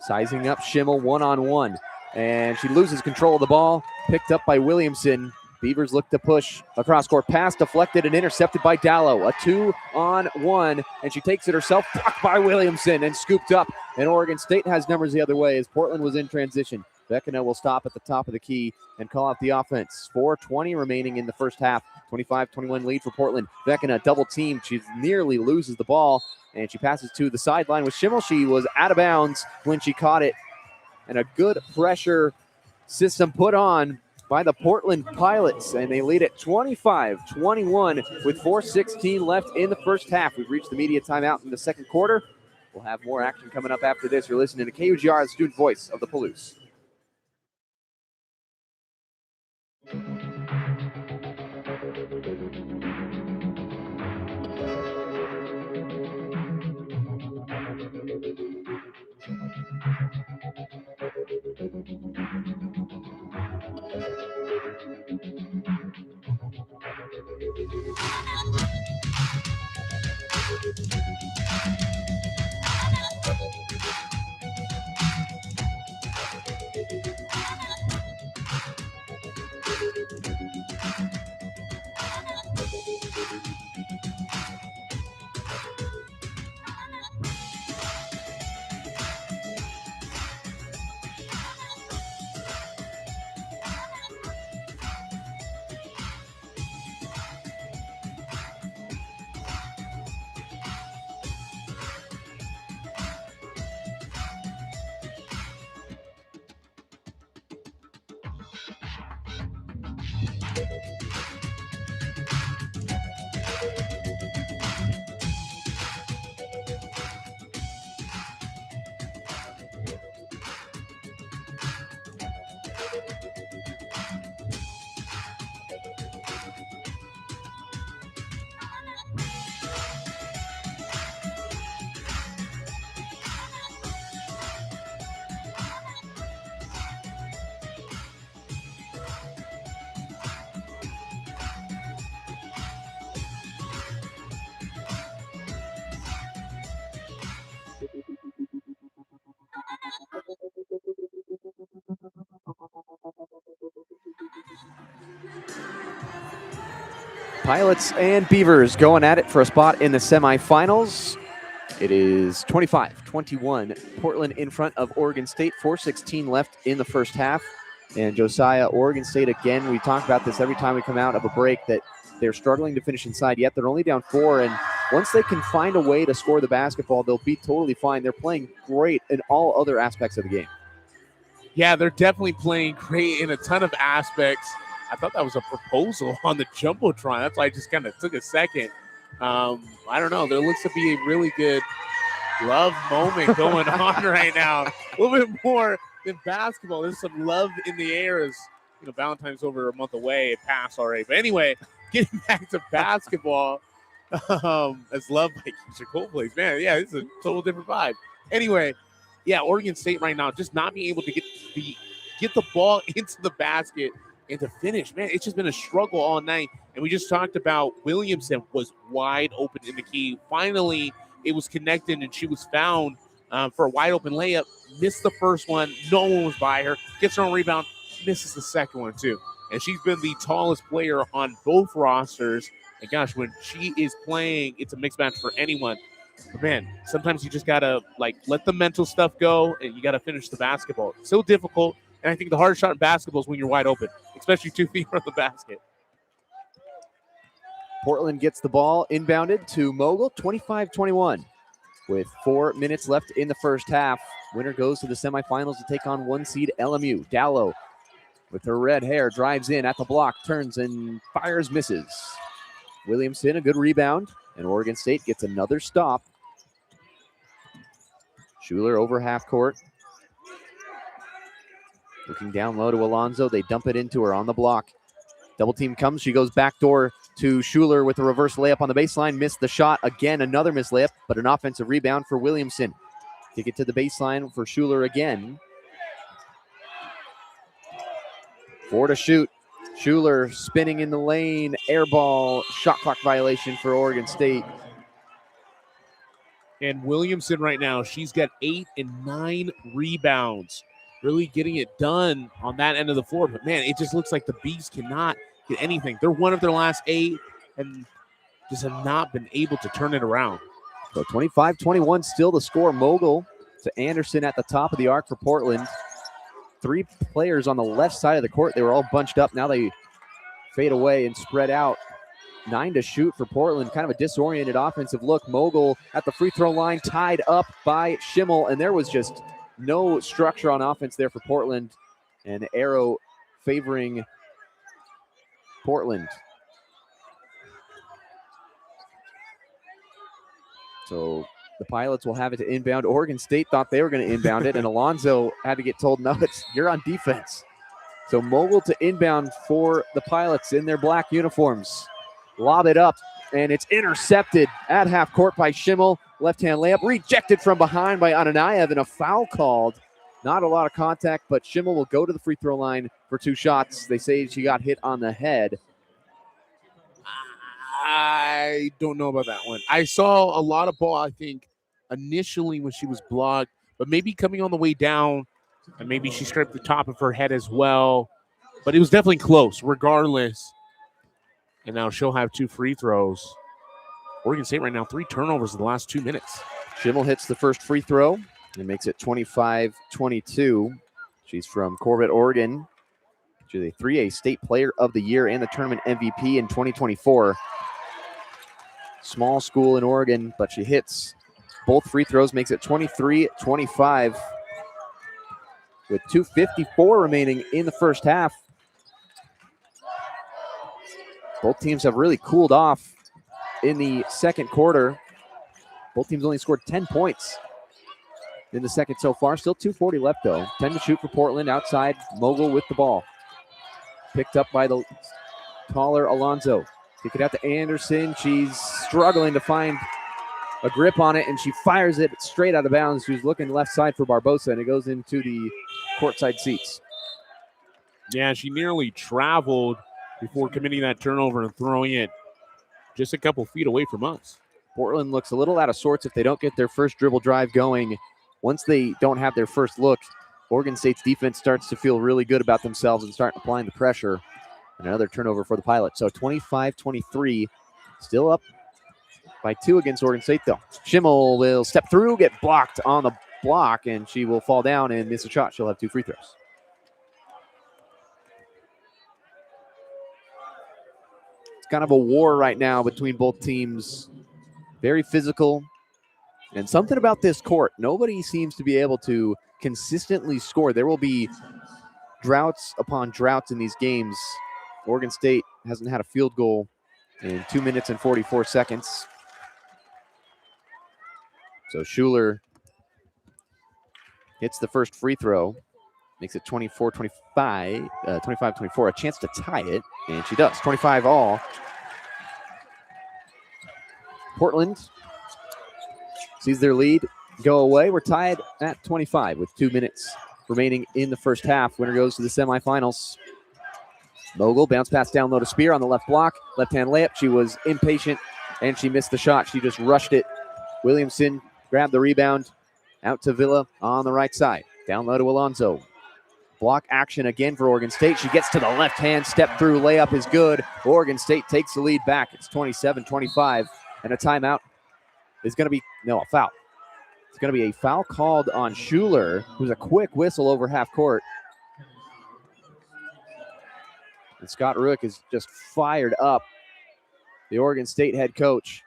Sizing up Schimmel one-on-one. And she loses control of the ball. Picked up by Williamson. Beavers look to push across court. Pass deflected and intercepted by Dallow. A 2-on-1. And she takes it herself. Blocked by Williamson and scooped up. And Oregon State has numbers the other way as Portland was in transition. Vecina will stop at the top of the key and call out the offense. 4:20 remaining in the first half. 25-21 lead for Portland. Vecina double team. She nearly loses the ball. And she passes to the sideline with Schimmel. She was out of bounds when she caught it. And a good pressure system put on by the Portland Pilots. And they lead at 25-21 with 4:16 left in the first half. We've reached the media timeout in the second quarter. We'll have more action coming up after this. You're listening to KUGR, the student voice of the Palouse. Pilots and Beavers going at it for a spot in the semifinals. It is 25-21. Portland in front of Oregon State. 4:16 left in the first half. And Josiah, Oregon State again, we talk about this every time we come out of a break, that they're struggling to finish inside, yet they're only down 4. And once they can find a way to score the basketball, they'll be totally fine. They're playing great in all other aspects of the game. Yeah, they're definitely playing great in a ton of aspects. I thought that was a proposal on the Jumbotron. That's why I just kind of took a second. I don't know. There looks to be a really good love moment going on right now. A little bit more than basketball. There's some love in the air as, Valentine's over a month away. It passed already. But anyway, getting back to basketball, as loved by Keisha Coldplace. Man, yeah, it's a total different vibe. Anyway, yeah, Oregon State right now just not being able to get the ball into the basket and to finish. Man, it's just been a struggle all night. And we just talked about Williamson was wide open in the key. Finally, it was connected, and she was found for a wide open layup. Missed the first one. No one was by her. Gets her own rebound. Misses the second one, too. And she's been the tallest player on both rosters. And gosh, when she is playing, it's a mixed match for anyone. But man, sometimes you just got to let the mental stuff go, and you got to finish the basketball. It's so difficult. And I think the hardest shot in basketball is when you're wide open, especially 2 feet from the basket. Portland gets the ball inbounded to Mogul, 25-21. With 4 minutes left in the first half, winner goes to the semifinals to take on 1 seed LMU. Dallow, with her red hair, drives in at the block, turns and fires, misses. Williamson, a good rebound, and Oregon State gets another stop. Schuler over half court. Looking down low to Alonzo. They dump it into her on the block. Double team comes. She goes backdoor to Schuler with a reverse layup on the baseline. Missed the shot. Again, another missed layup, but an offensive rebound for Williamson. Kick it to the baseline for Schuler again. 4 to shoot. Schuler spinning in the lane. Air ball. Shot clock violation for Oregon State. And Williamson right now, she's got 8 and 9 rebounds. Really getting it done on that end of the floor. But, man, it just looks like the Bees cannot get anything. They're one of their last 8 and just have not been able to turn it around. So 25-21 still the score. Mogul to Anderson at the top of the arc for Portland. 3 players on the left side of the court. They were all bunched up. Now they fade away and spread out. 9 to shoot for Portland. Kind of a disoriented offensive look. Mogul at the free throw line, tied up by Schimmel, and there was just no structure on offense there for Portland, and the arrow favoring Portland. So the Pilots will have it to inbound. Oregon State thought they were going to inbound it, and Alonzo had to get told, no, you're on defense. So Mogul to inbound for the Pilots in their black uniforms. Lob it up, and it's intercepted at half court by Schimmel. Left-hand layup rejected from behind by Ananayev, and a foul called. Not a lot of contact, but Schimmel will go to the free throw line for 2 shots. They say she got hit on the head. I don't know about that one. I saw a lot of ball, I think, initially when she was blocked, but maybe coming on the way down, and maybe she scraped the top of her head as well. But it was definitely close, regardless. And now she'll have 2 free throws. Oregon State right now, 3 turnovers in the last 2 minutes. Schimmel hits the first free throw and makes it 25-22. She's from Corbett, Oregon. She's a 3A State Player of the Year and the tournament MVP in 2024. Small school in Oregon, but she hits both free throws, makes it 23-25 with 2:54 remaining in the first half. Both teams have really cooled off in the second quarter. Both teams only scored 10 points in the second so far. Still 2:40 left, though. 10 to shoot for Portland. Outside, Mogul with the ball. Picked up by the taller Alonzo. Kick it out to Anderson. She's struggling to find a grip on it, and she fires it straight out of bounds. She was looking left side for Barbosa, and it goes into the courtside seats. Yeah, she nearly traveled before committing that turnover and throwing it just a couple feet away from us. Portland looks a little out of sorts if they don't get their first dribble drive going. Once they don't have their first look, Oregon State's defense starts to feel really good about themselves and start applying the pressure. Another turnover for the Pilots. So 25-23, still up by 2 against Oregon State, though. Schimmel will step through, get blocked on the block, and she will fall down and miss a shot. She'll have 2 free throws. It's kind of a war right now between both teams. Very physical. And something about this court, nobody seems to be able to consistently score. There will be droughts upon droughts in these games. Oregon State hasn't had a field goal in 2 minutes and 44 seconds. So Schuler hits the first free throw, makes it 25-24, a chance to tie it, and she does. 25 all. Portland sees their lead go away. We're tied at 25 with 2 minutes remaining in the first half. Winner goes to the semifinals. Mogul, bounce pass down low to Spear on the left block. Left-hand layup. She was impatient, and she missed the shot. She just rushed it. Williamson grabbed the rebound. Out to Villa on the right side. Down low to Alonzo. Block action again for Oregon State. She gets to the left hand. Step through. Layup is good. Oregon State takes the lead back. It's 27-25. And a timeout is going to be, no, a foul. It's going to be a foul called on Schuler, who's a quick whistle over half court. And Scott Ruick is just fired up, the Oregon State head coach.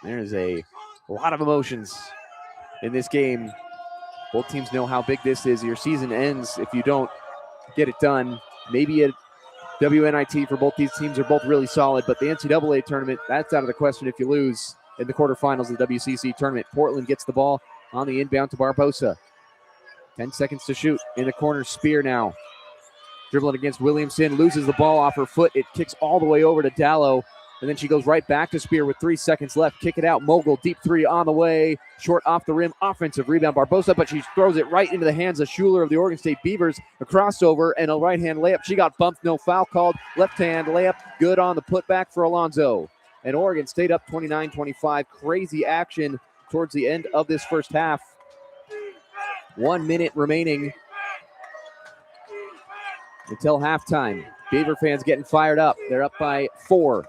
There's a lot of emotions in this game. Both teams know how big this is. Your season ends if you don't get it done. Maybe a WNIT for both these teams are both really solid, but the NCAA tournament, that's out of the question if you lose in the quarterfinals of the WCC tournament. Portland gets the ball on the inbound to Barbosa. 10 seconds to shoot. In the corner, Spear now. Dribbling against Williamson, loses the ball off her foot. It kicks all the way over to Dallow, and then she goes right back to Spear with 3 seconds left. Kick it out. Mogul, deep 3 on the way. Short off the rim. Offensive rebound, Barbosa, but she throws it right into the hands of Schuler of the Oregon State Beavers. A crossover and a right-hand layup. She got bumped. No foul called. Left-hand layup. Good on the putback for Alonzo. And Oregon State up 29-25. Crazy action towards the end of this first half. 1 minute remaining until halftime. Beaver fans getting fired up. They're up by 4.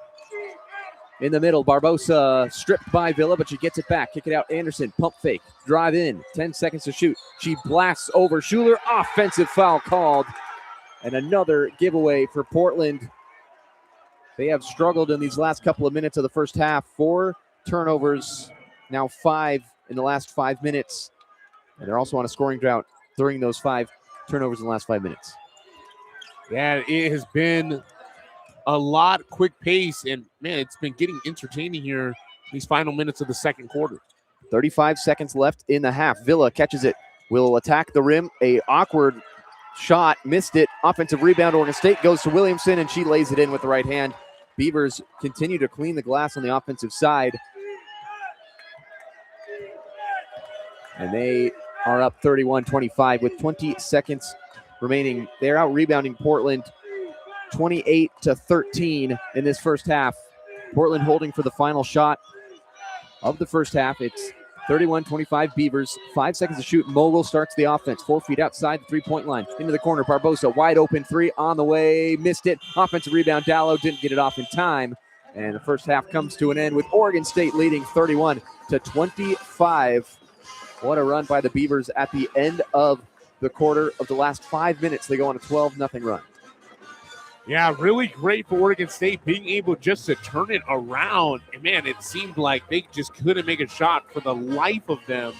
In the middle, Barbosa stripped by Villa, but she gets it back. Kick it out, Anderson. Pump fake. Drive in. 10 seconds to shoot. She blasts over Schuler. Offensive foul called. And another giveaway for Portland. They have struggled in these last couple of minutes of the first half. 4 turnovers, now 5 in the last 5 minutes. And they're also on a scoring drought during those 5 turnovers in the last 5 minutes. Yeah, it has been a lot quick pace, and man, it's been getting entertaining here these final minutes of the second quarter. 35 seconds left in the half. Villa catches it, will attack the rim. A awkward shot, missed it. Offensive rebound, Oregon State goes to Williamson, and she lays it in with the right hand. Beavers continue to clean the glass on the offensive side. And they are up 31-25 with 20 seconds remaining. They're out rebounding Portland 28-13 in this first half. Portland holding for the final shot of the first half. It's 31-25 Beavers. 5 seconds to shoot. Mogul starts the offense. 4 feet outside the three-point line. Into the corner. Barbosa wide open three on the way. Missed it. Offensive rebound. Dallow didn't get it off in time. And the first half comes to an end with Oregon State leading 31-25. What a run by the Beavers at the end of the quarter. Of the last 5 minutes, they go on a 12-0 run. Yeah, really great for Oregon State being able just to turn it around. And, man, it seemed like they just couldn't make a shot for the life of them.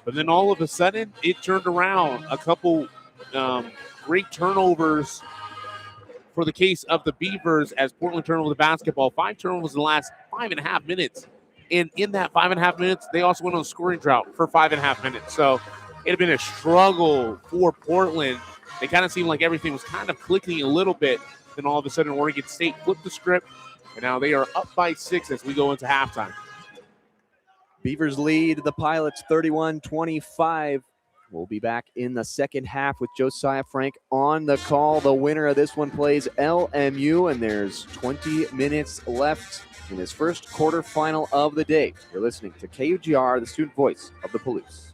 But then all of a sudden, it turned around. A couple great turnovers for the case of the Beavers as Portland turned over the basketball. 5 turnovers in the last 5.5 minutes. And in that 5.5 minutes, they also went on a scoring drought for 5.5 minutes. So it had been a struggle for Portland. They kind of seemed like everything was kind of clicking a little bit. Then all of a sudden, Oregon State flipped the script, and now they are up by 6 as we go into halftime. Beavers lead the Pilots 31-25. We'll be back in the second half with Josiah Frank on the call. The winner of this one plays LMU, and there's 20 minutes left in his first quarterfinal of the day. You're listening to KUGR, the student voice of the Palouse.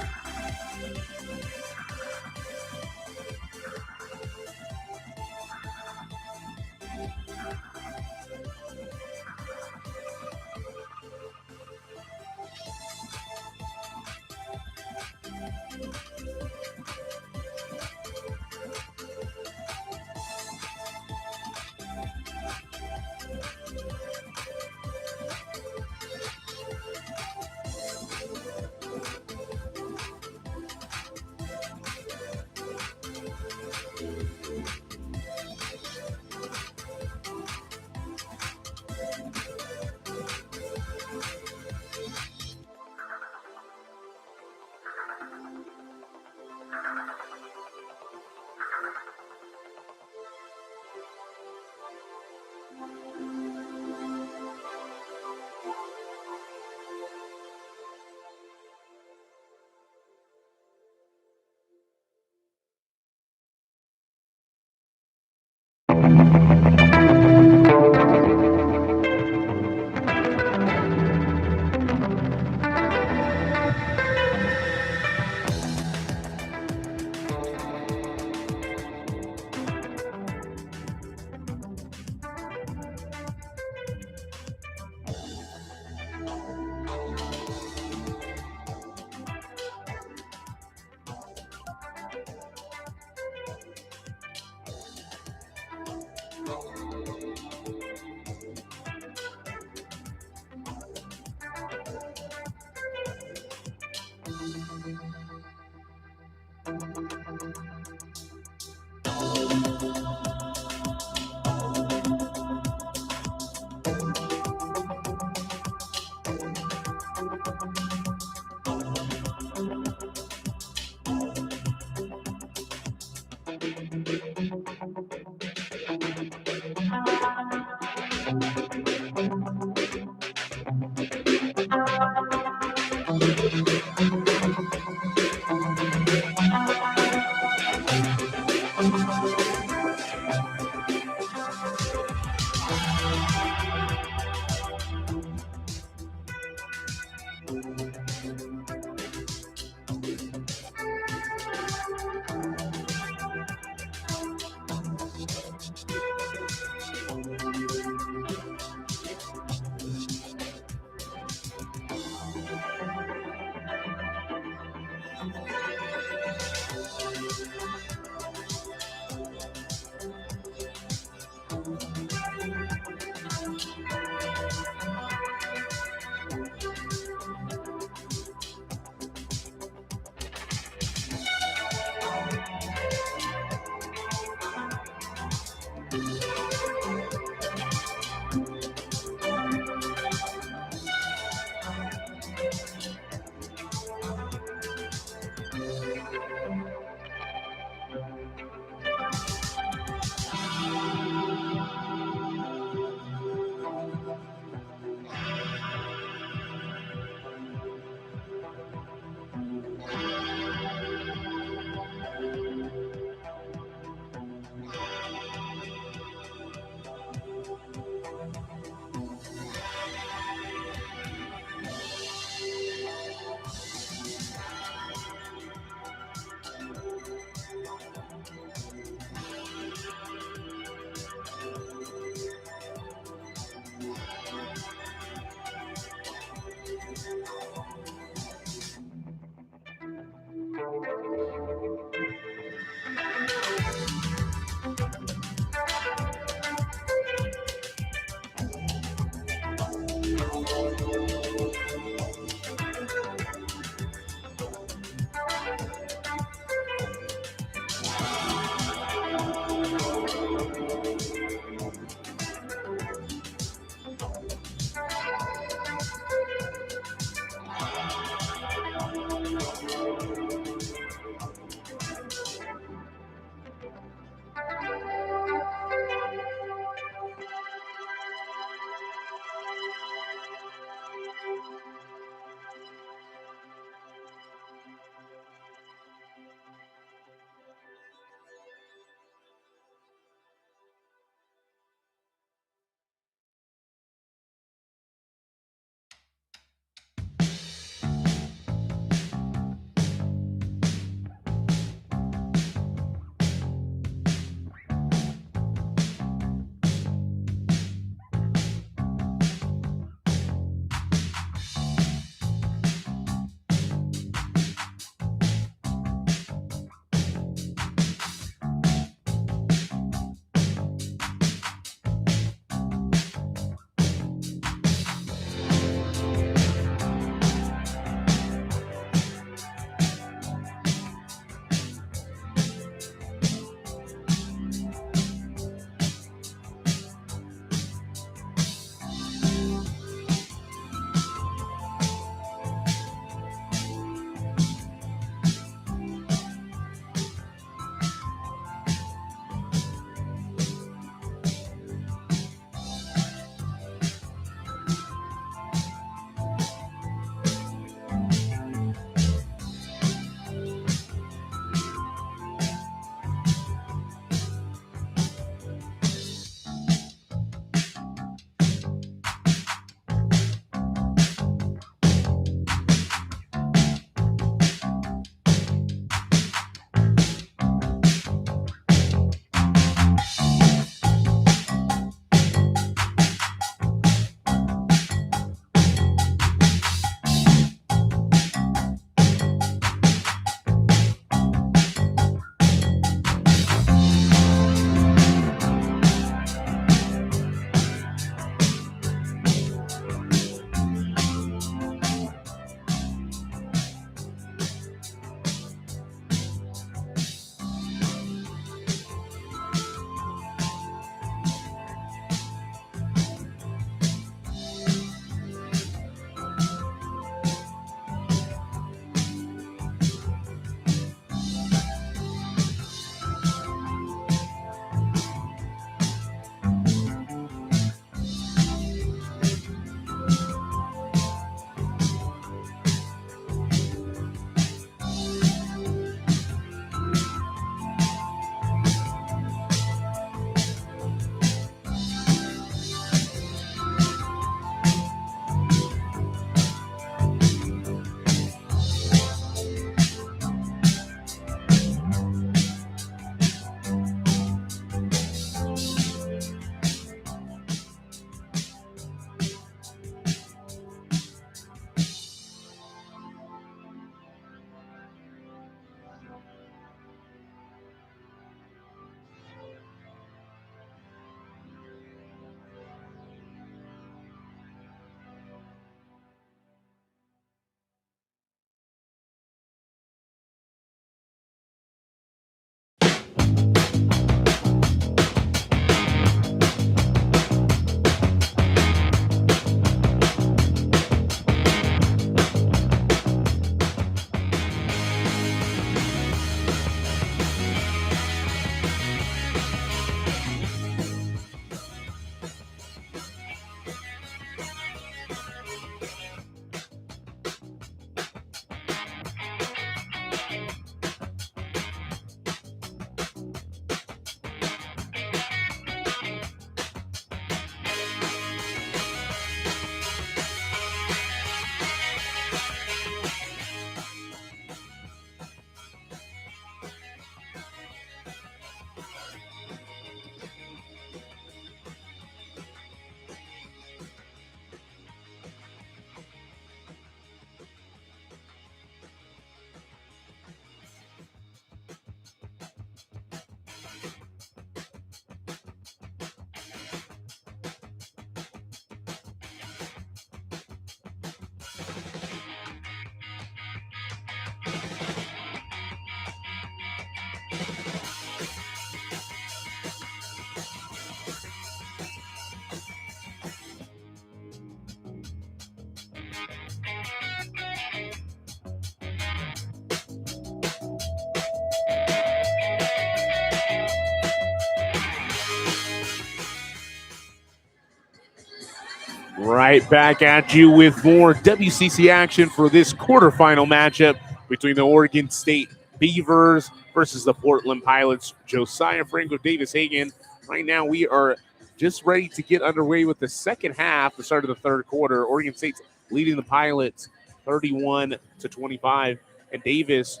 Right back at you with more WCC action for this quarterfinal matchup between the Oregon State Beavers versus the Portland Pilots. Josiah Frank with Davis Hagen. Right now we are just ready to get underway with the second half, the start of the third quarter. Oregon State's leading the Pilots 31-25. And Davis,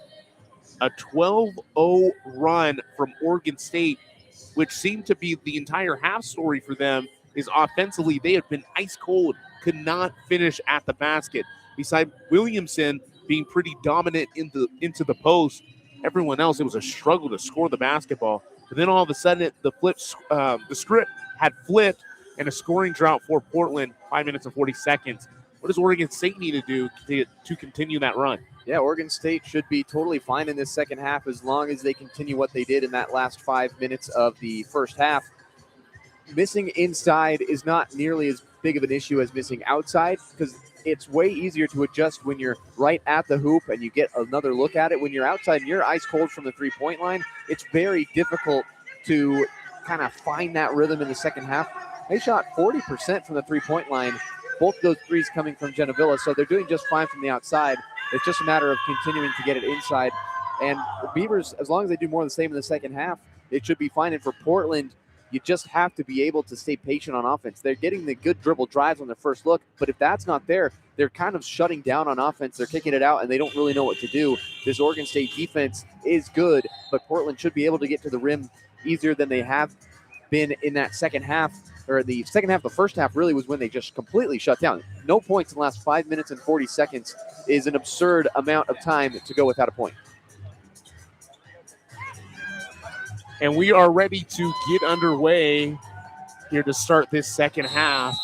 a 12-0 run from Oregon State, which seemed to be the entire half story for them, is offensively they have been ice cold, could not finish at the basket. Beside Williamson being pretty dominant into the post, everyone else, it was a struggle to score the basketball. But then all of a sudden, the script had flipped and a scoring drought for Portland, 5 minutes and 40 seconds. What does Oregon State need to do to continue that run? Yeah, Oregon State should be totally fine in this second half as long as they continue what they did in that last 5 minutes of the first half. Missing inside is not nearly as big of an issue as missing outside because it's way easier to adjust when you're right at the hoop and you get another look at it. When you're outside and you're ice cold from the three-point line, it's very difficult to kind of find that rhythm in the second half. They shot 40% from the three-point line, both those threes coming from Genevilla, so they're doing just fine from the outside. It's just a matter of continuing to get it inside. And the Beavers, as long as they do more of the same in the second half, it should be fine. And for Portland, you just have to be able to stay patient on offense. They're getting the good dribble drives on their first look, but if that's not there, they're kind of shutting down on offense. They're kicking it out, and they don't really know what to do. This Oregon State defense is good, but Portland should be able to get to the rim easier than they have been in that second half. Or the second half, the first half really was when they just completely shut down. No points in the last 5 minutes and 40 seconds is an absurd amount of time to go without a point. And we are ready to get underway here to start this second half.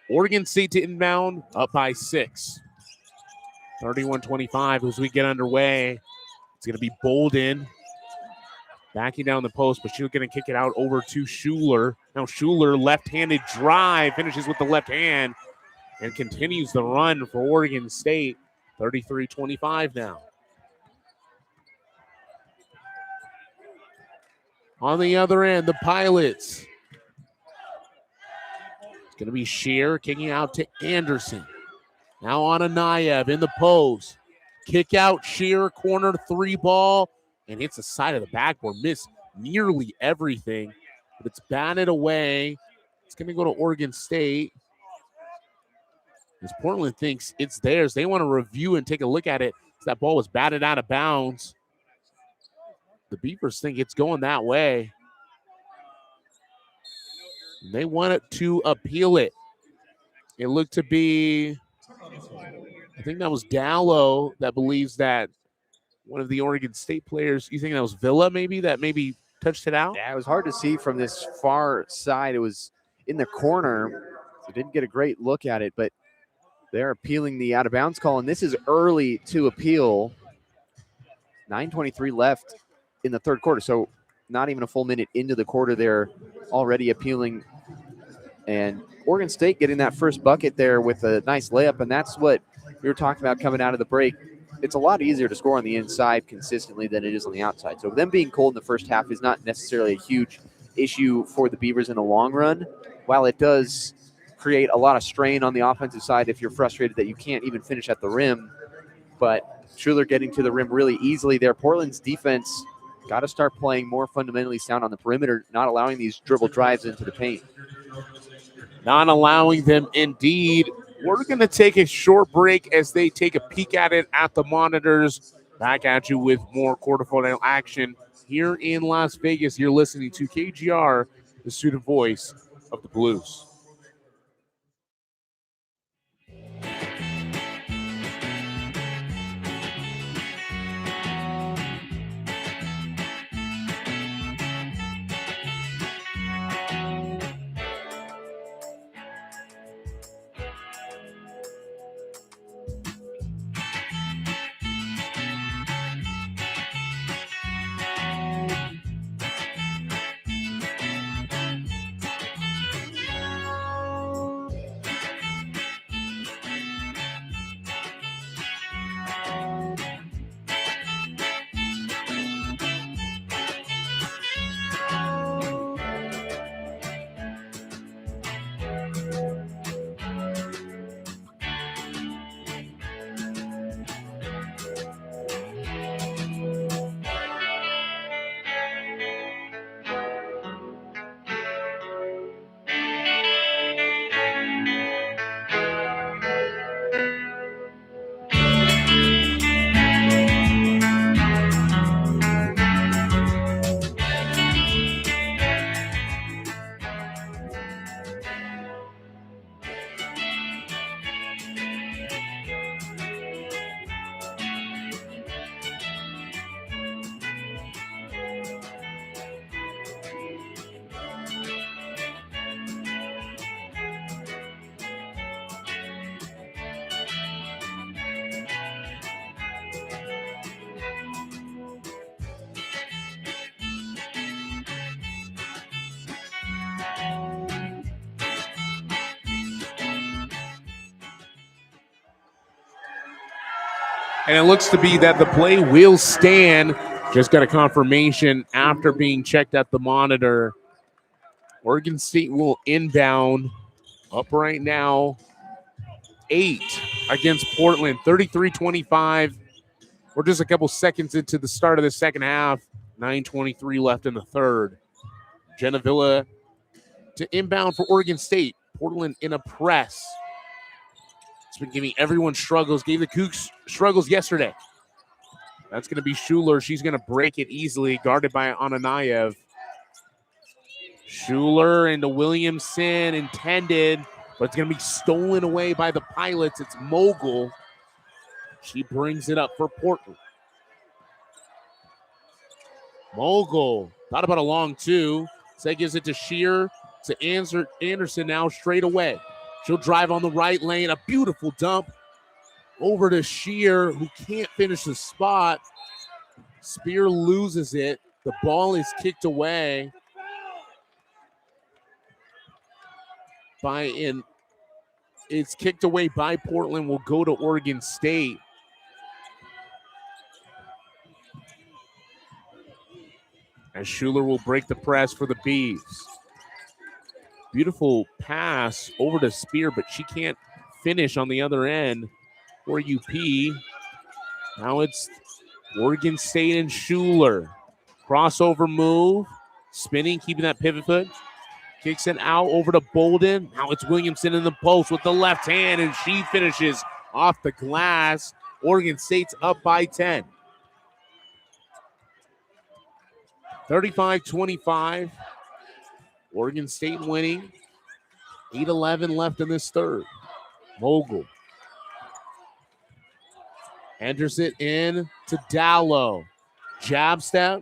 Oregon State to inbound, up by 6. 31-25 as we get underway. It's going to be Bolden backing down the post, but she's going to kick it out over to Schuler. Now Schuler, left-handed drive, finishes with the left hand and continues the run for Oregon State. 33-25 now. On the other end, the Pilots. It's going to be Shear kicking out to Anderson. Now on Anayev in the post. Kick out, Shear, corner three ball, and hits the side of the backboard. Missed nearly everything, but it's batted away. It's going to go to Oregon State. As Portland thinks it's theirs. They want to review and take a look at it. That ball was batted out of bounds. The Beavers think it's going that way. They want it to appeal it. It looked to be, I think that was Dallow that believes that one of the Oregon State players, you think that was Villa maybe, that maybe touched it out? Yeah, it was hard to see from this far side. It was in the corner, so didn't get a great look at it, but they're appealing the out-of-bounds call, and this is early to appeal. 9:23 left in the third quarter, so not even a full minute into the quarter, they're already appealing. And Oregon State getting that first bucket there with a nice layup, and that's what we were talking about coming out of the break. It's a lot easier to score on the inside consistently than it is on the outside. So them being cold in the first half is not necessarily a huge issue for the Beavers in the long run, while it does create a lot of strain on the offensive side if you're frustrated that you can't even finish at the rim. But Schuler getting to the rim really easily there. Portland's defense got to start playing more fundamentally sound on the perimeter, not allowing these dribble drives into the paint. Not allowing them indeed. We're going to take a short break as they take a peek at it at the monitors. Back at you with more quarterfinal action here in Las Vegas. You're listening to KGR, the student voice of the Blues. And it looks to be that the play will stand. Just got a confirmation after being checked at the monitor. Oregon State will inbound up right now 8 against Portland, 33-25. We're just a couple seconds into the start of the second half. 9:23 left in the third. Genevilla to inbound for Oregon State. Portland in a press. It's been giving everyone struggles. Gave the Cougs struggles yesterday. That's going to be Schuler. She's going to break it easily, guarded by Ananayev. Schuler into Williamson, intended, but it's going to be stolen away by the Pilots. It's Mogul. She brings it up for Portland. Mogul thought about a long two. Say gives it to Shear, to Anderson now straight away. She'll drive on the right lane. A beautiful dump over to Shear, who can't finish the spot. Spear loses it. The ball is kicked away it's kicked away by Portland. Will go to Oregon State. As Schuler will break the press for the Bees. Beautiful pass over to Spear, but she can't finish on the other end for UP. Now it's Oregon State and Schuler. Crossover move. Spinning, keeping that pivot foot. Kicks it out over to Bolden. Now it's Williamson in the post with the left hand, and she finishes off the glass. Oregon State's up by 10. 35-25. Oregon State winning. 8:11 left in this third. Mogul enters it in to Dallow. Jab step.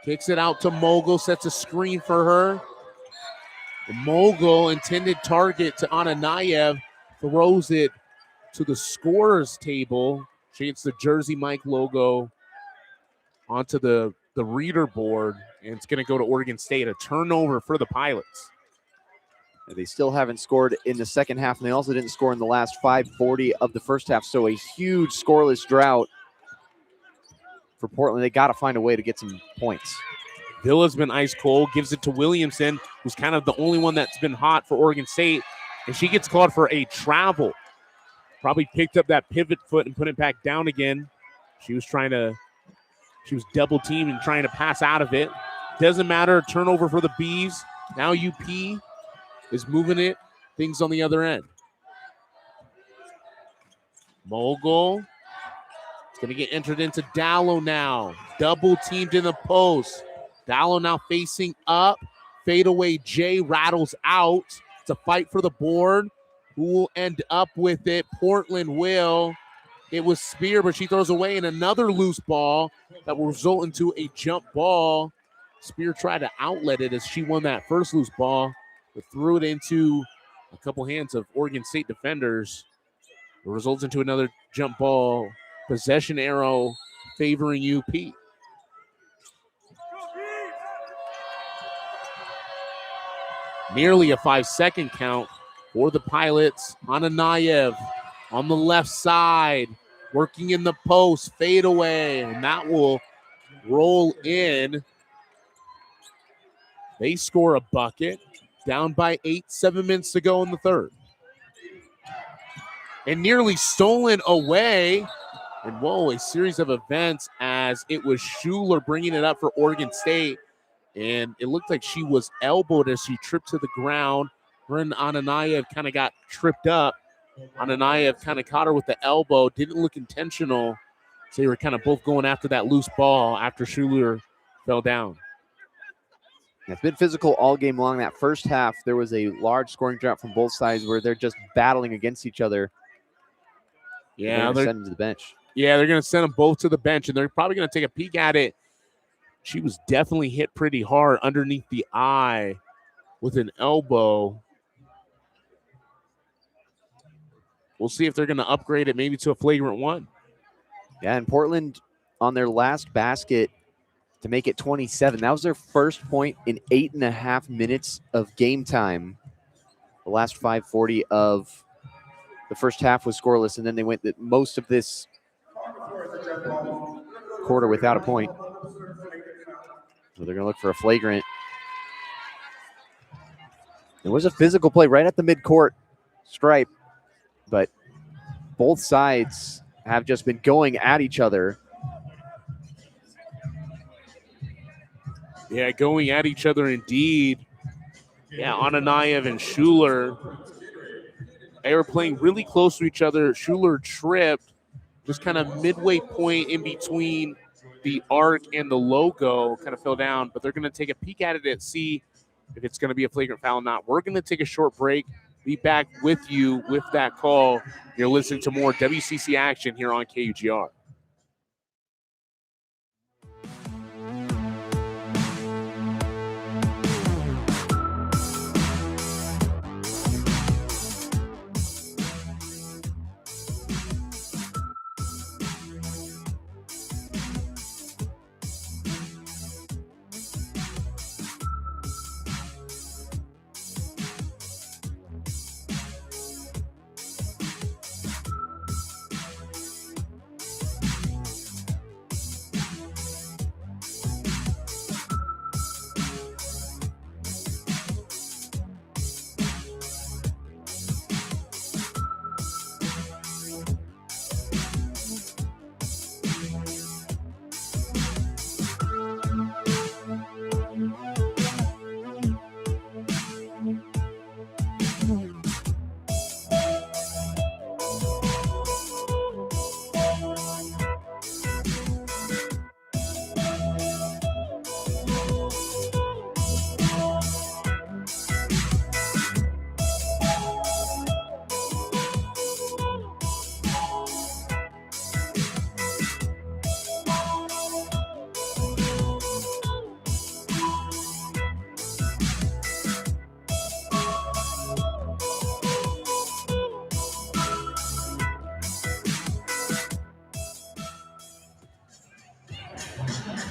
Kicks it out to Mogul. Sets a screen for her. The Mogul, intended target to Ananayev, throws it to the scorer's table. She gets the Jersey Mike logo onto the reader board, and it's going to go to Oregon State. A turnover for the Pilots. They still haven't scored in the second half, and they also didn't score in the last 5:40 of the first half, so a huge scoreless drought for Portland. They got to find a way to get some points. Villa's been ice cold, gives it to Williamson, who's kind of the only one that's been hot for Oregon State, and she gets called for a travel. Probably picked up that pivot foot and put it back down again. She was double teamed and trying to pass out of it. Doesn't matter, turnover for the Bees. Now UP is moving it, things on the other end. Mogul. It's going to get entered into Dallow now. Double teamed in the post. Dallow now facing up. Fadeaway J rattles out. It's a fight for the board. Who will end up with it? Portland will. It was Spear, but she throws away, and another loose ball that will result into a jump ball. Spear tried to outlet it as she won that first loose ball, but threw it into a couple hands of Oregon State defenders. It results into another jump ball. Possession arrow favoring UP. Nearly a 5-second count for the Pilots. Ananayev on the left side, working in the post, fade away, and that will roll in. They score a bucket, down by 8, 7 minutes to go in the third. And nearly stolen away. And whoa, a series of events as it was Schuler bringing it up for Oregon State. And it looked like she was elbowed as she tripped to the ground. Her and Ananayev kind of got tripped up. Ananayev kind of caught her with the elbow. Didn't look intentional. So they were kind of both going after that loose ball after Schuler fell down. It's been physical all game long. That first half, there was a large scoring drought from both sides where they're just battling against each other. Yeah, they're sending to the bench. Yeah, they're going to send them both to the bench, and they're probably going to take a peek at it. She was definitely hit pretty hard underneath the eye with an elbow. We'll see if they're going to upgrade it maybe to a flagrant one. Yeah, and Portland on their last basket to make it 27. That was their first point in 8.5 minutes of game time. The last 5:40 of the first half was scoreless, and then they went most of this quarter without a point. So they're going to look for a flagrant. There was a physical play right at the midcourt stripe, but both sides have just been going at each other. Yeah, going at each other indeed. Yeah, Ananayev and Schuler, they were playing really close to each other. Schuler tripped, just kind of midway point in between the arc and the logo, kind of fell down, but they're going to take a peek at it and see if it's going to be a flagrant foul or not. We're going to take a short break. Be back with you with that call. You're listening to more WCC action here on KUGR.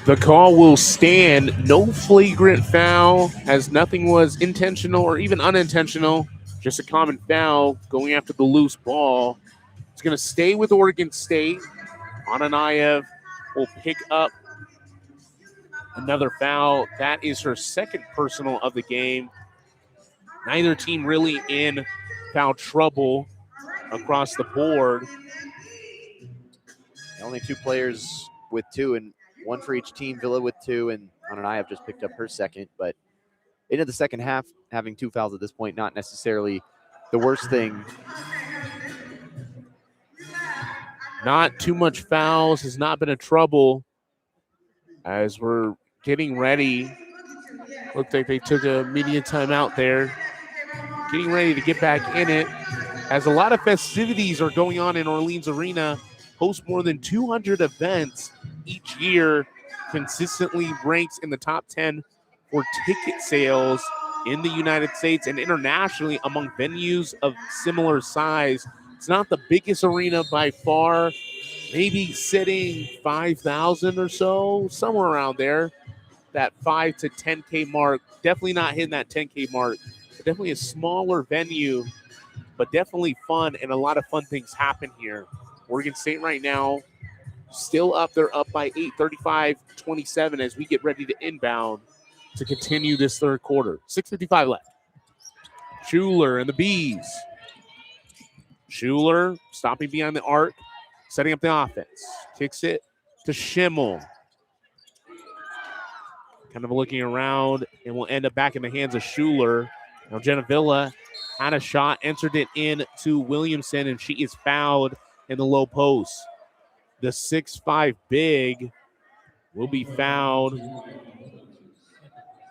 The call will stand. No flagrant foul, as nothing was intentional or even unintentional. Just a common foul going after the loose ball. It's going to stay with Oregon State. Ananayev will pick up another foul. That is her second personal of the game. Neither team really in foul trouble across the board. Only two players with two, and one for each team. Villa with two, and Ananayev just picked up her second. But into the second half, having two fouls at this point, not necessarily the worst thing. Not too much fouls, has not been a trouble as we're getting ready. Looked like they took a media timeout there. Getting ready to get back in it as a lot of festivities are going on in Orleans Arena. Hosts more than 200 events each year, consistently ranks in the top 10 for ticket sales in the United States and internationally among venues of similar size. It's not the biggest arena by far, maybe sitting 5,000 or so, somewhere around there. That 5 to 10K mark, definitely not hitting that 10K mark. But definitely a smaller venue, but definitely fun, and a lot of fun things happen here. Oregon State right now still up. They're up by 8, 35-27 as we get ready to inbound to continue this third quarter. 6:55 left. Schuler and the Bees. Schuler stopping behind the arc, setting up the offense. Kicks it to Schimmel. Kind of looking around, and will end up back in the hands of Schuler. Now Jenna Villa had a shot, entered it in to Williamson, and she is fouled in the low post. The 6'5" big will be fouled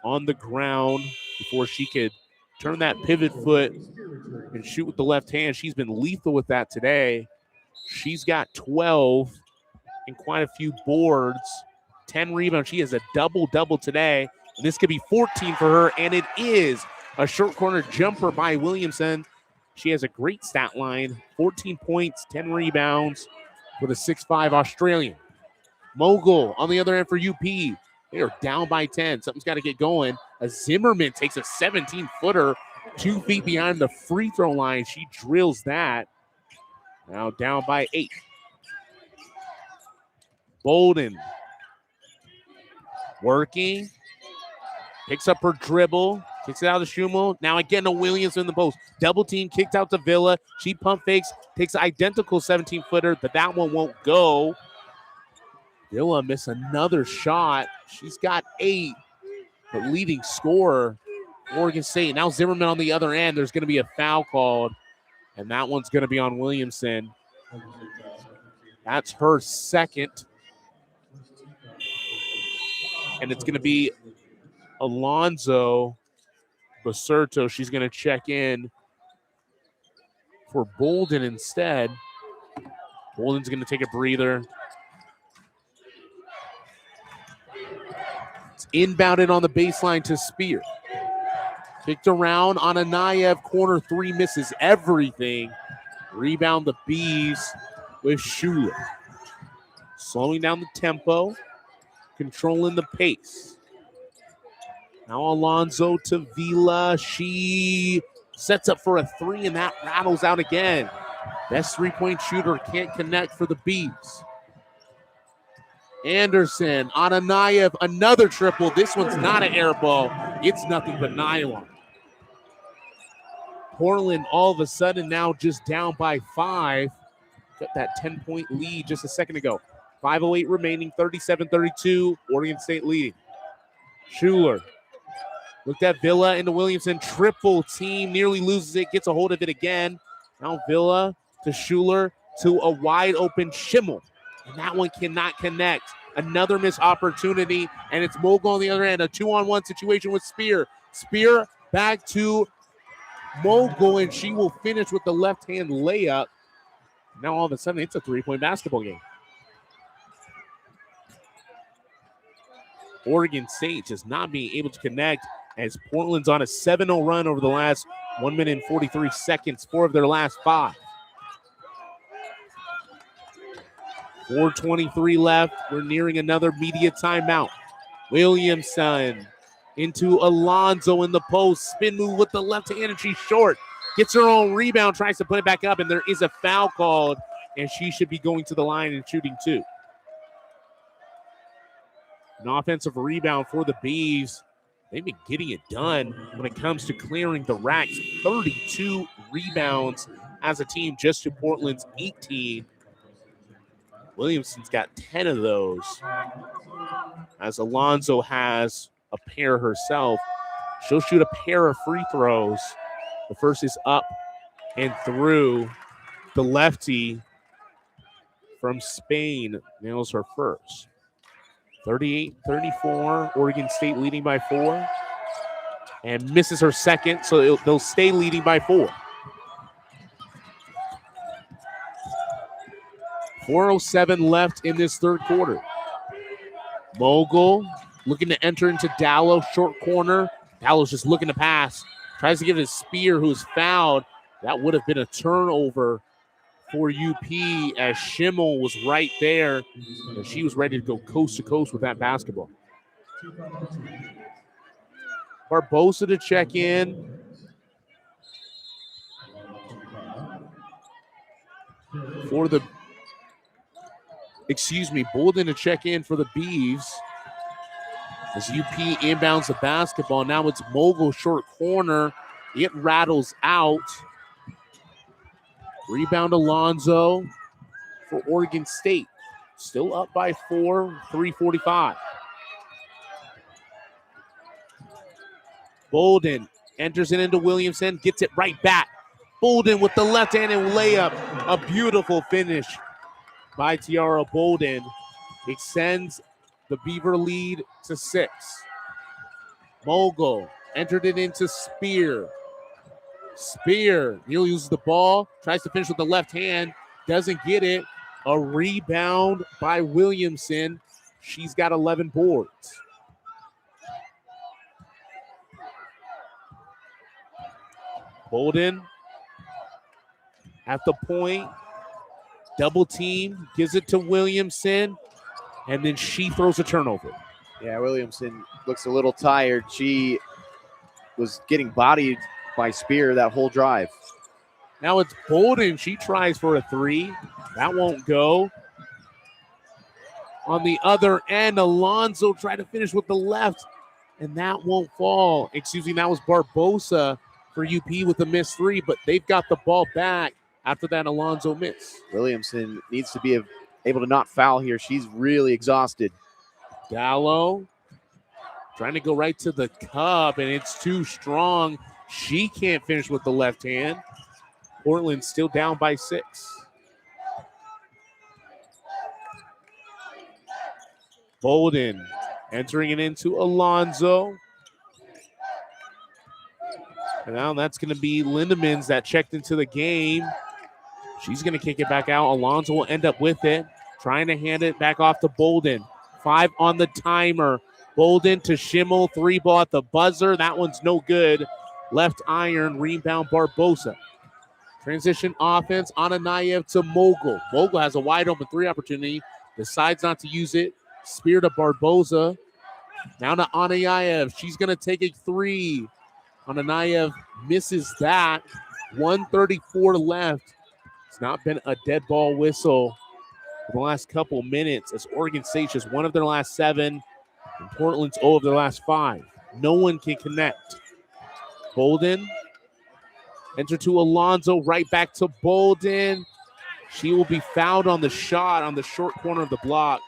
on the ground before she could turn that pivot foot and shoot with the left hand. She's been lethal with that today. She's got 12 and quite a few boards, 10 rebounds. She has a double-double today. And this could be 14 for her, and it is a short corner jumper by Williamson. She has a great stat line, 14 points, 10 rebounds for the 6'5" Australian. Mogul on the other end for UP. They are down by 10. Something's got to get going. A Zimmerman takes a 17-footer 2 feet behind the free throw line. She drills that. Now down by 8. Bolden working. Picks up her dribble. Kicks it out to Schumann. Now again to Williams in the post. Double team kicked out to Villa. She pump fakes. Takes an identical 17-footer, but that one won't go. Villa miss another shot. She's got 8. But leading scorer, Oregon State. Now Zimmerman on the other end. There's going to be a foul called. And that one's going to be on Williamson. That's her second. And it's going to be Alonzo Baserto. She's going to check in for Bolden instead. Bolden's going to take a breather. It's inbounded on the baseline to Spear. Kicked around on Anayev. Corner 3 misses everything. Rebound the Bees with Schuler. Slowing down the tempo. Controlling the pace. Now Alonzo to Vila. She sets up for a 3, and that rattles out again. Best 3-point shooter can't connect for the Bees. Anderson on Anayev. Another triple. This one's not an air ball. It's nothing but nylon. Portland all of a sudden now just down by 5. Got that 10-point lead just a second ago. 5:08 remaining, 37-32. Oregon State leading. Schuler looked at Villa into Williamson. Triple team, nearly loses it, gets a hold of it again. Now Villa to Schuler to a wide open Schimmel. And that one cannot connect. Another missed opportunity, and it's Mogul on the other end. A 2-on-1 situation with Spear. Spear back to Mogul, and she will finish with the left-hand layup. Now all of a sudden, it's a 3-point basketball game. Oregon State just not being able to connect as Portland's on a 7-0 run over the last 1 minute and 43 seconds, 4 of their last 5. 4:23 left. We're nearing another media timeout. Williamson into Alonzo in the post. Spin move with the left hand, and she's short. Gets her own rebound, tries to put it back up, and there is a foul called, and she should be going to the line and shooting 2. An offensive rebound for the Bees. They've been getting it done when it comes to clearing the racks. 32 rebounds as a team, just to Portland's 18. Williamson's got 10 of those. As Alonzo has a pair herself. She'll shoot a pair of free throws. The first is up and through. The lefty from Spain nails her first. 38-34, Oregon State leading by 4. And misses her second, so they'll stay leading by 4. 4:07 left in this third quarter. Mogul looking to enter into Dallow, short corner. Dallow's just looking to pass. Tries to give it to Spear, who's fouled. That would have been a turnover for UP as Schimmel was right there. And she was ready to go coast to coast with that basketball. Barbosa to check in. For the Bolden to check in for the Beeves. As UP inbounds the basketball. Now it's Mogul short corner. It rattles out. Rebound Alonzo for Oregon State. Still up by 4, 3:45. Bolden enters it into Williamson, gets it right back. Bolden with the left-handed layup. A beautiful finish by Tiara Bolden. Extends the Beaver lead to 6. Mogul entered it into Spear. Spear nearly uses the ball, tries to finish with the left hand, doesn't get it. A rebound by Williamson. She's got 11 boards. Bolden at the point. Double team, gives it to Williamson, and then she throws a turnover. Yeah, Williamson looks a little tired. She was getting bodied by Spear that whole drive. Now it's Bolden. She tries for a 3. That won't go. on the other end. Alonso tried to finish with the left, and that won't fall. Excuse me, that was Barbosa for UP with a missed three, but they've got the ball back after that Alonso miss. Williamson needs to be able to not foul here. She's really exhausted. Gallo trying to go right to the cup, and it's too strong. She can't finish with the left hand. Portland still down by 6. Bolden entering it into Alonso. And now that's going to be Lindemans that checked into the game. She's going to kick it back out. Alonso will end up with it, trying to hand it back off to Bolden. 5 on the timer. Bolden to Schimmel, 3 ball at the buzzer. That one's no good. Left iron, rebound Barbosa. Transition offense, Ananayev to Mogul. Mogul has a wide open 3 opportunity, decides not to use it. Spear to Barbosa. Now to Anayev. She's going to take a 3. Ananayev misses that. 1:34 left. It's not been a dead ball whistle for the last couple minutes as Oregon State just 1 of their last 7 and Portland's 0 of their last 5. No one can connect. Bolden. Enter to Alonso, right back to Bolden. She will be fouled on the shot on the short corner of the block,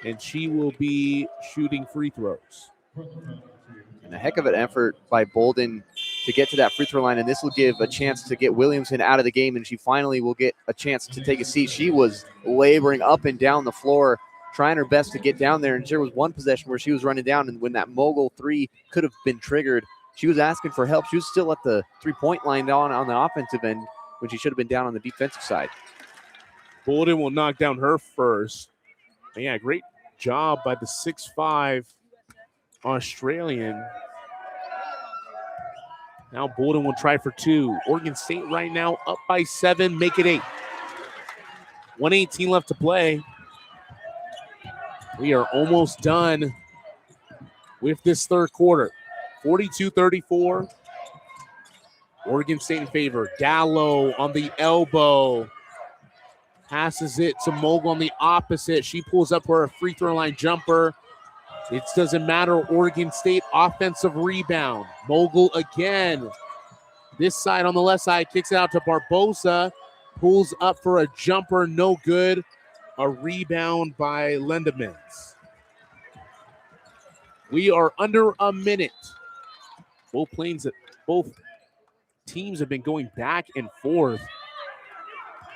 and she will be shooting free throws. And a heck of an effort by Bolden to get to that free throw line, and this will give a chance to get Williamson out of the game, and she finally will get a chance to take a seat. She was laboring up and down the floor, trying her best to get down there, and there was one possession where she was running down, and when that mogul 3 could have been triggered, she was asking for help. She was still at the three-point line on the offensive end when she should have been down on the defensive side. Bolden will knock down her first. And yeah, great job by the 6'5" Australian. Now Bolden will try for 2. Oregon State right now up by 7, make it 8. 1:18 left to play. We are almost done with this third quarter. 42-34. Oregon State in favor. Gallo on the elbow. Passes it to Mogul on the opposite. She pulls up for a free throw line jumper. It doesn't matter. Oregon State offensive rebound. Mogul again. This side on the left side kicks it out to Barbosa. Pulls up for a jumper. No good. A rebound by Lindemans. We are under a minute. Both teams have been going back and forth.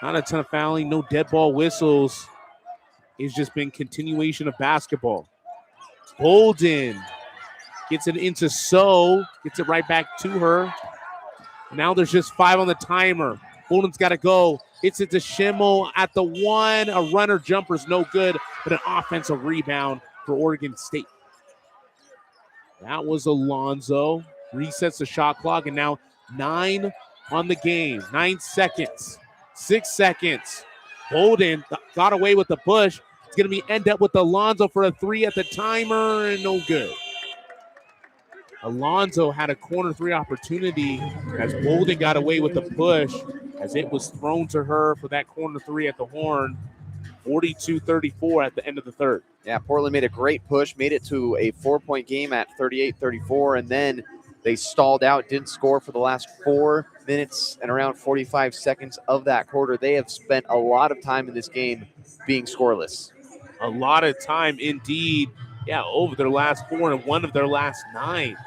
Not a ton of fouling, no dead ball whistles. It's just been continuation of basketball. Bolden gets it into gets it right back to her. Now there's just 5 on the timer. Bolden's got to go. Hits it to Schimmel at the 1. A runner jumper's no good, but an offensive rebound for Oregon State. That was Alonso. Resets the shot clock, and now 9 on the game. 9 seconds. 6 seconds. Bolden got away with the push. It's going to end up with Alonso for a 3 at the timer, and no good. Alonso had a corner 3 opportunity as Bolden got away with the push as it was thrown to her for that corner 3 at the horn. 42-34 at the end of the third. Yeah, Portland made a great push, made it to a 4-point game at 38-34, and then they stalled out, didn't score for the last 4 minutes and around 45 seconds of that quarter. They have spent a lot of time in this game being scoreless. A lot of time indeed. Yeah, over their last 4 and 1 of their last 9.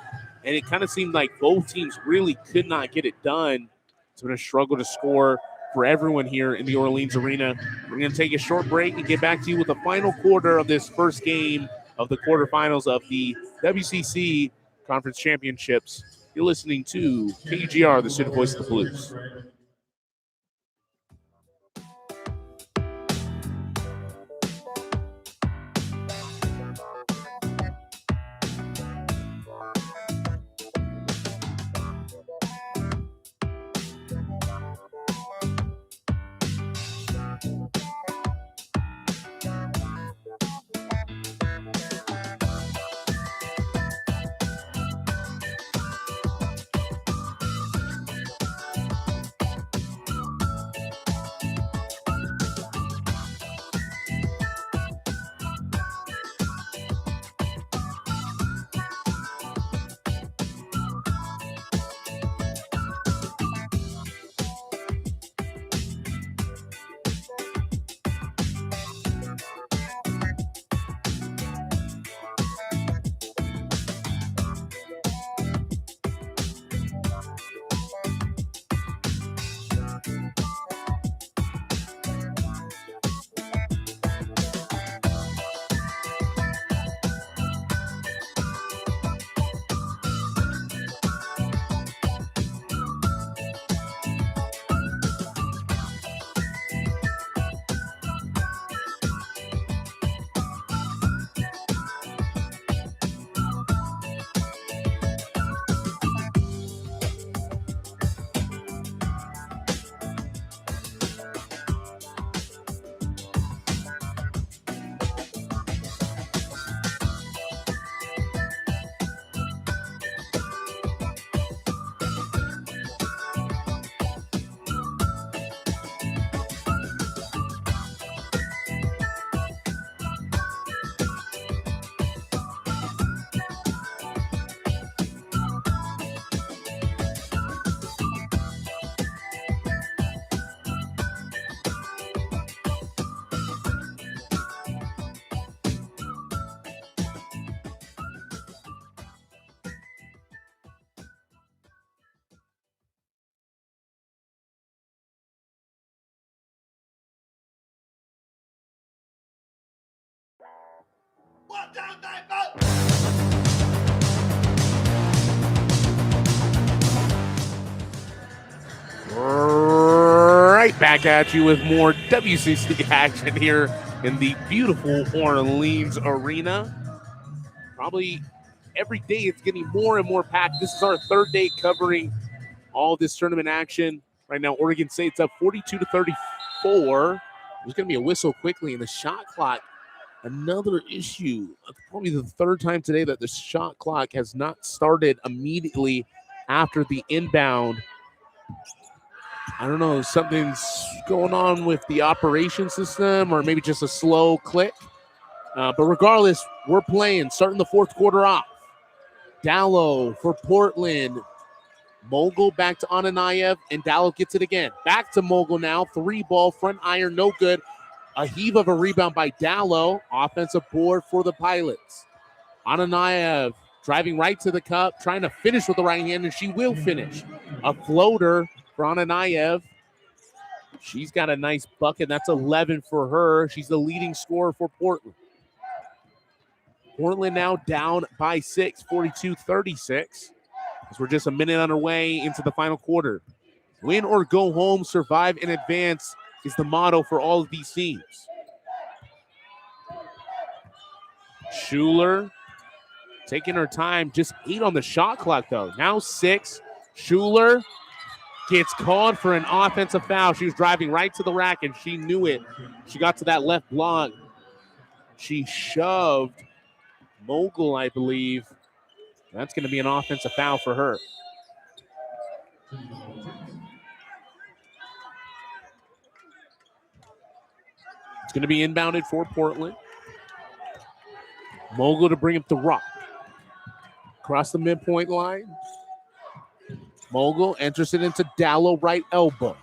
And it kind of seemed like both teams really could not get it done. It's been a struggle to score for everyone here in the Orleans Arena. We're going to take a short break and get back to you with the final quarter of this first game of the quarterfinals of the WCC Conference Championships. You're listening to KUGR, the student voice of the Blues. Right back at you with more WCC action here in the beautiful Orleans Arena. Probably every day it's getting more and more packed. This is our third day covering all this tournament action. Right now, Oregon State's up 42-34. There's going to be a whistle quickly, and the shot clock, another issue. Probably the third time today that the shot clock has not started immediately after the inbound. I don't know, something's going on with the operation system or maybe just a slow click. But regardless, we're playing, starting the fourth quarter off. Dallow for Portland. Mogul back to Ananayev, and Dallow gets it again. Back to Mogul now. 3-ball, front iron, no good. A heave of a rebound by Dallow. Offensive board for the Pilots. Ananayev driving right to the cup, trying to finish with the right hand, and she will finish. A floater for Ananayev. She's got a nice bucket. That's 11 for her. She's the leading scorer for Portland. Portland now down by 6, 42-36. As we're just a minute underway into the final quarter. Win or go home, survive and advance is the motto for all of these teams. Schuler taking her time, just 8 on the shot clock though. Now 6. Schuler gets called for an offensive foul. She was driving right to the rack and she knew it. She got to that left block. She shoved Mogul, I believe. That's going to be an offensive foul for her. It's going to be inbounded for Portland. Mogul to bring up the rock. Across the midpoint line. Mogul enters it into Dallow, right elbow.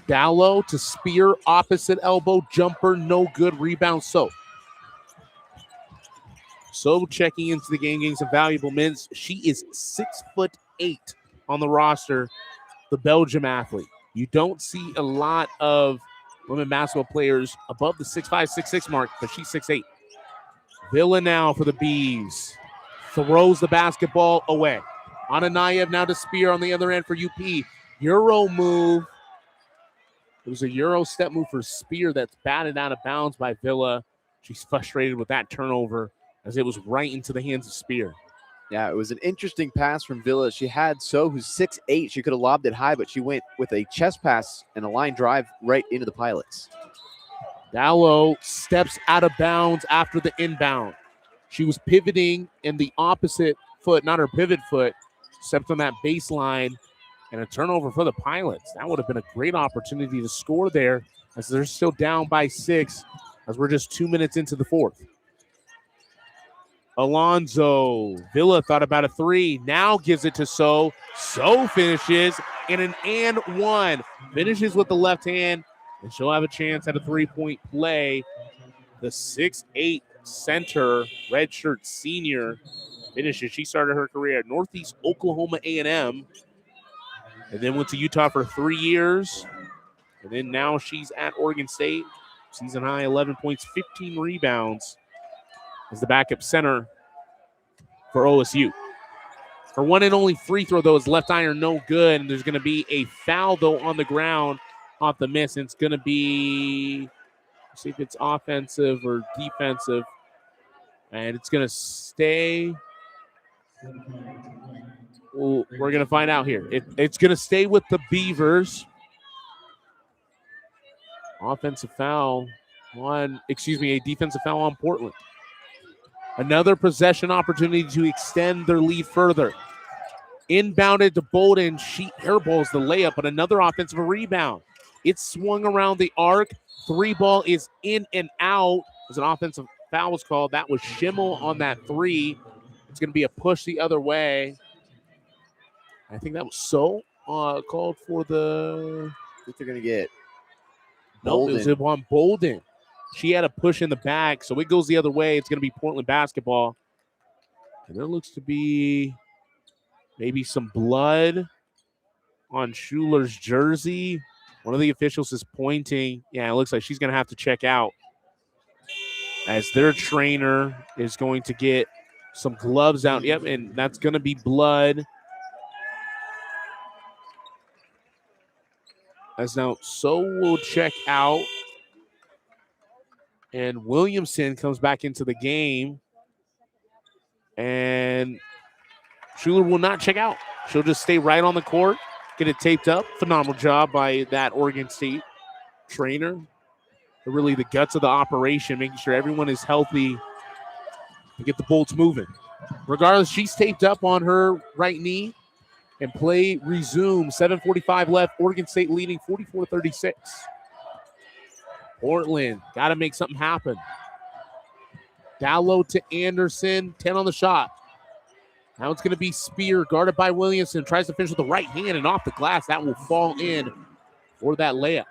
Dallow to Spear, opposite elbow, jumper, no good, rebound, So checking into the game, getting some valuable minutes. She is 6'8" on the roster, the Belgium athlete. You don't see a lot of women basketball players above the 6'5", 6'6" mark, but she's 6'8". Villa now for the Bees. Throws the basketball away. Ananayev now to Spear on the other end for UP. Euro move. It was a Euro step move for Spear that's batted out of bounds by Villa. She's frustrated with that turnover as it was right into the hands of Spear. Yeah, it was an interesting pass from Villa. She had who's 6'8". She could have lobbed it high, but she went with a chest pass and a line drive right into the Pilots. Dallow steps out of bounds after the inbound. She was pivoting in the opposite foot, not her pivot foot, stepped on that baseline, and a turnover for the Pilots. That would have been a great opportunity to score there as they're still down by 6 as we're just 2 minutes into the fourth. Alonzo. Villa thought about a 3. Now gives it to So. So finishes in an and 1. Finishes with the left hand, and she'll have a chance at a 3-point play. The 6'8" center, redshirt senior, finishes. She started her career at Northeast Oklahoma A&M, and then went to Utah for 3 years. And then now she's at Oregon State. Season high 11 points, 15 rebounds. As the backup center for OSU. Her one and only free throw, though, is left iron, no good. And there's going to be a foul, though, on the ground off the miss. And it's going to be, see if it's offensive or defensive. And it's going to stay. Well, we're going to find out here. It's going to stay with the Beavers. Offensive foul on, a defensive foul on Portland. Another possession opportunity to extend their lead further. Inbounded to Bolden. She airballs the layup, but another offensive rebound. It's swung around the arc. 3-ball is in and out. As an offensive foul was called. That was Schimmel on that 3. It's going to be a push the other way. I think that was called for the. I think they're going to get Bolden. No, it was on Bolden. She had a push in the back, so it goes the other way. It's going to be Portland basketball. And there looks to be maybe some blood on Schuler's jersey. One of the officials is pointing. Yeah, it looks like she's going to have to check out. as their trainer is going to get some gloves out. Yep, and that's going to be blood. As now So will check out. And Williamson comes back into the game. And Schuler will not check out. She'll just stay right on the court, get it taped up. Phenomenal job by that Oregon State trainer. They're really the guts of the operation, making sure everyone is healthy to get the Bolts moving. Regardless, she's taped up on her right knee, and play resumes. 7:45 left. Oregon State leading 44-36. Portland got to make something happen. Dallow to Anderson, 10 on the shot. Now it's going to be Spear, guarded by Williamson. Tries to finish with the right hand and off the glass. That will fall in for that layup.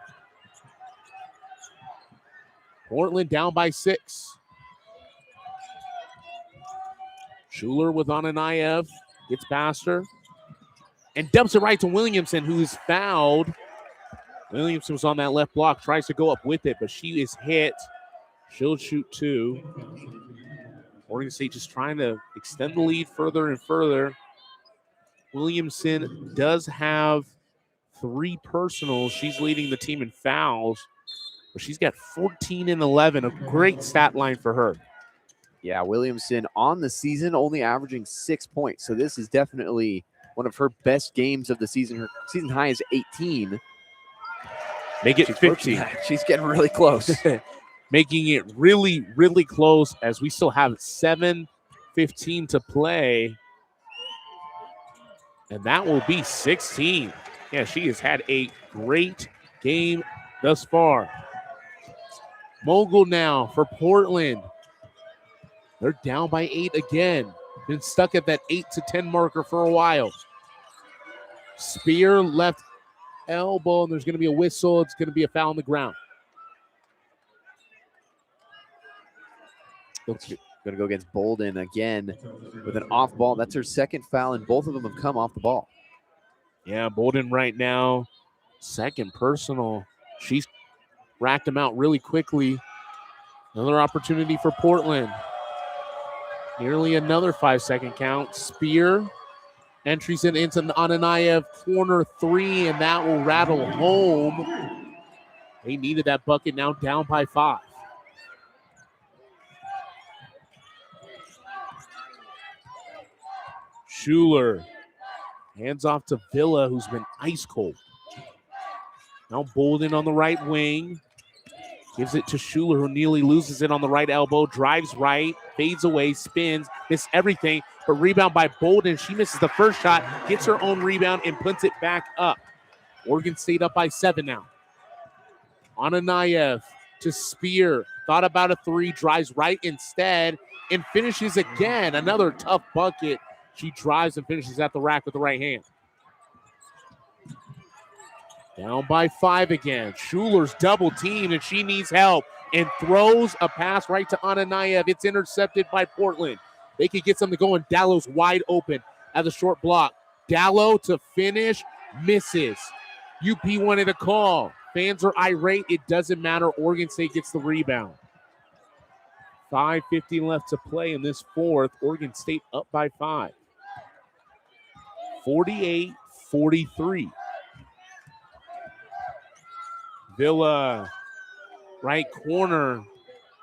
Portland down by 6. Schuler with Ananayev. Gets past her. And dumps it right to Williamson, who is fouled. Williamson was on that left block. Tries to go up with it, but she is hit. She'll shoot 2. Oregon State just trying to extend the lead further and further. Williamson does have 3 personals. She's leading the team in fouls, but she's got 14 and 11, a great stat line for her. Yeah, Williamson on the season only averaging 6 points. So this is definitely one of her best games of the season. Her season high is 18. Make it 15. She's getting really close. Making it really, really close as we still have 7:15 to play. And that will be 16. Yeah, she has had a great game thus far. Mogul now for Portland. They're down by 8 again. Been stuck at that 8 to 10 marker for a while. Spear left elbow, and there's going to be a whistle. It's going to be a foul on the ground. Going to go against Bolden again with an off ball. That's her second foul, and both of them have come off the ball. Yeah, Bolden right now, second personal. She's racked them out really quickly. Another opportunity for Portland. Nearly another 5-second count. Spear entries it into Ananayev, corner 3, and that will rattle home. They needed that bucket, now down by 5. Schuler hands off to Villa, who's been ice cold. Now Bolden on the right wing. Gives it to Schuler, who nearly loses it on the right elbow. Drives right, fades away, spins, misses everything. But rebound by Bolden. She misses the first shot, gets her own rebound, and puts it back up. Oregon State up by 7 now. Ananayev to Spear. Thought about a 3, drives right instead, and finishes again. Another tough bucket. She drives and finishes at the rack with the right hand. Down by 5 again. Schuler's double teamed, and she needs help and throws a pass right to Ananayev. It's intercepted by Portland. They could get something going. Dallow's wide open at the short block. Dallow to finish, misses. UP wanted a call. Fans are irate. It doesn't matter. Oregon State gets the rebound. 5:50 left to play in this fourth. Oregon State up by 5. 48-43. Villa, right corner.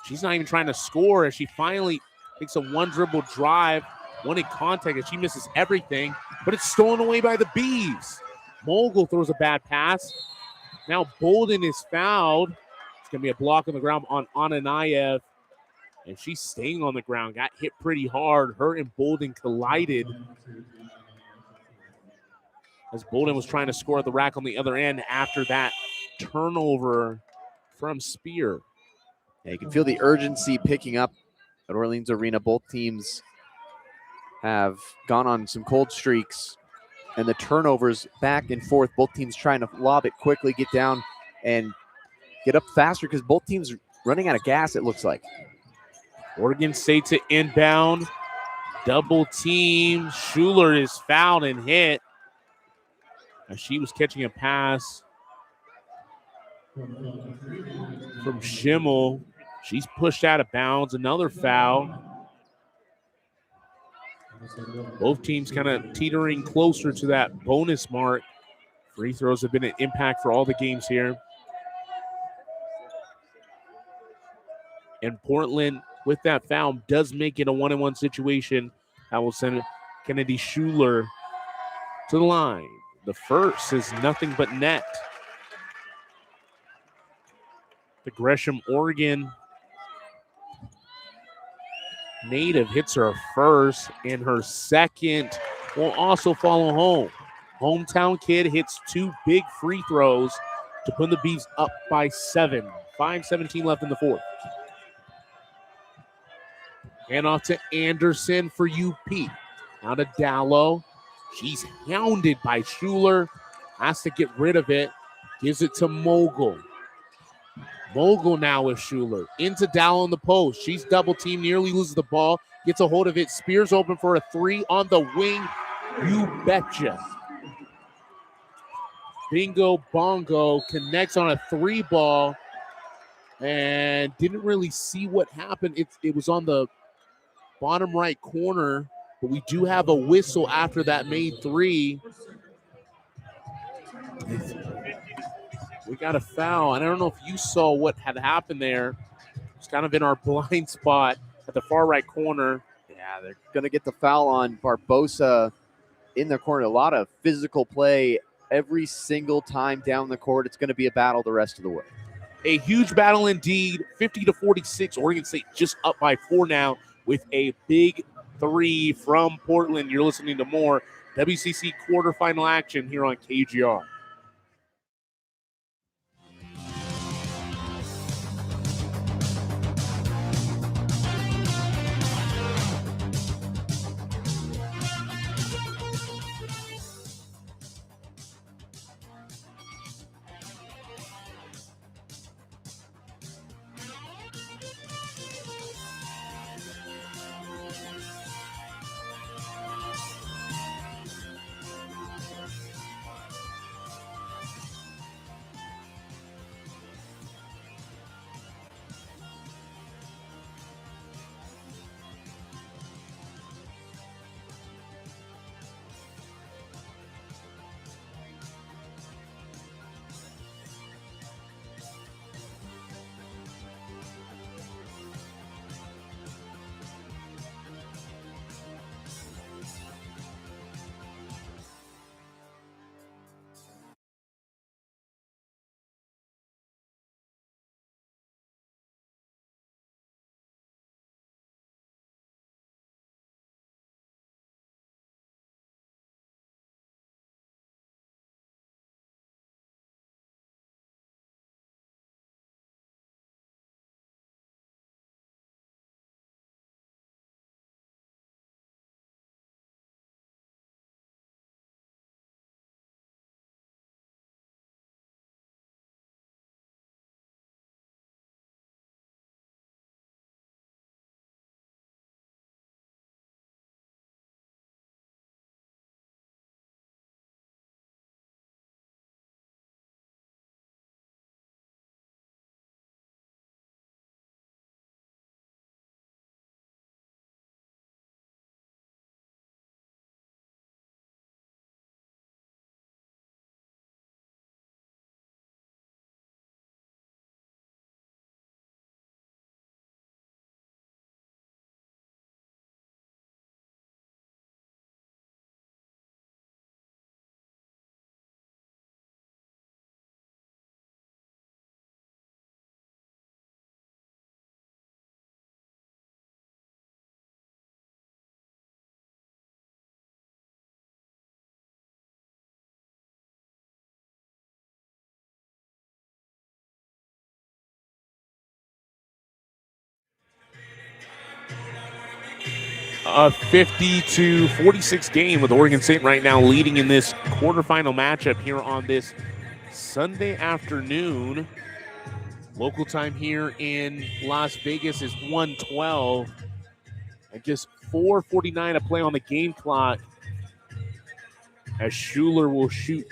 She's not even trying to score as she finally takes a 1-dribble drive, one in contact, and she misses everything, but it's stolen away by the Bees. Mogul throws a bad pass. Now Bolden is fouled. It's going to be a block on the ground on Ananayev, and she's staying on the ground. Got hit pretty hard. Her and Bolden collided as Bolden was trying to score at the rack on the other end after that turnover from Spear. Yeah, you can feel the urgency picking up at Orleans Arena. Both teams have gone on some cold streaks, and the turnovers back and forth. Both teams trying to lob it quickly, get down, and get up faster because both teams are running out of gas, it looks like. Oregon State to inbound. Double team. Schuler is fouled and hit as she was catching a pass from Schimmel. She's pushed out of bounds. Another foul. Both teams kind of teetering closer to that bonus mark. Free throws have been an impact for all the games here. And Portland, with that foul, does make it a 1-on-1 situation. That will send Kennedy Schuler to the line. The first is nothing but net. The Gresham, Oregon native hits her first, and her second will also follow home. Hometown kid hits 2 big free throws to put the Beavs up by 7. 5:17 left in the fourth. And off to Anderson for UP. Now to Dallow. She's hounded by Schuler. Has to get rid of it. Gives it to Mogul. Mogul now with Schuler. Into Dallow in the post. She's double teamed, nearly loses the ball. Gets a hold of it. Spears open for a 3 on the wing. You betcha. Bingo Bongo connects on a 3 ball and didn't really see what happened. It was on the bottom right corner, but we do have a whistle after that made 3. We got a foul, and I don't know if you saw what had happened there. It's kind of in our blind spot at the far right corner. Yeah, they're going to get the foul on Barbosa in the corner. A lot of physical play every single time down the court. It's going to be a battle the rest of the way. A huge battle indeed. 50-46. Oregon State just up by 4 now with a big 3 from Portland. You're listening to more WCC quarterfinal action here on KUGR. A 50-46 game with Oregon State right now leading in this quarterfinal matchup here on this Sunday afternoon. Local time here in Las Vegas is 1:12 and just 4:49 to play on the game clock as Schuler will shoot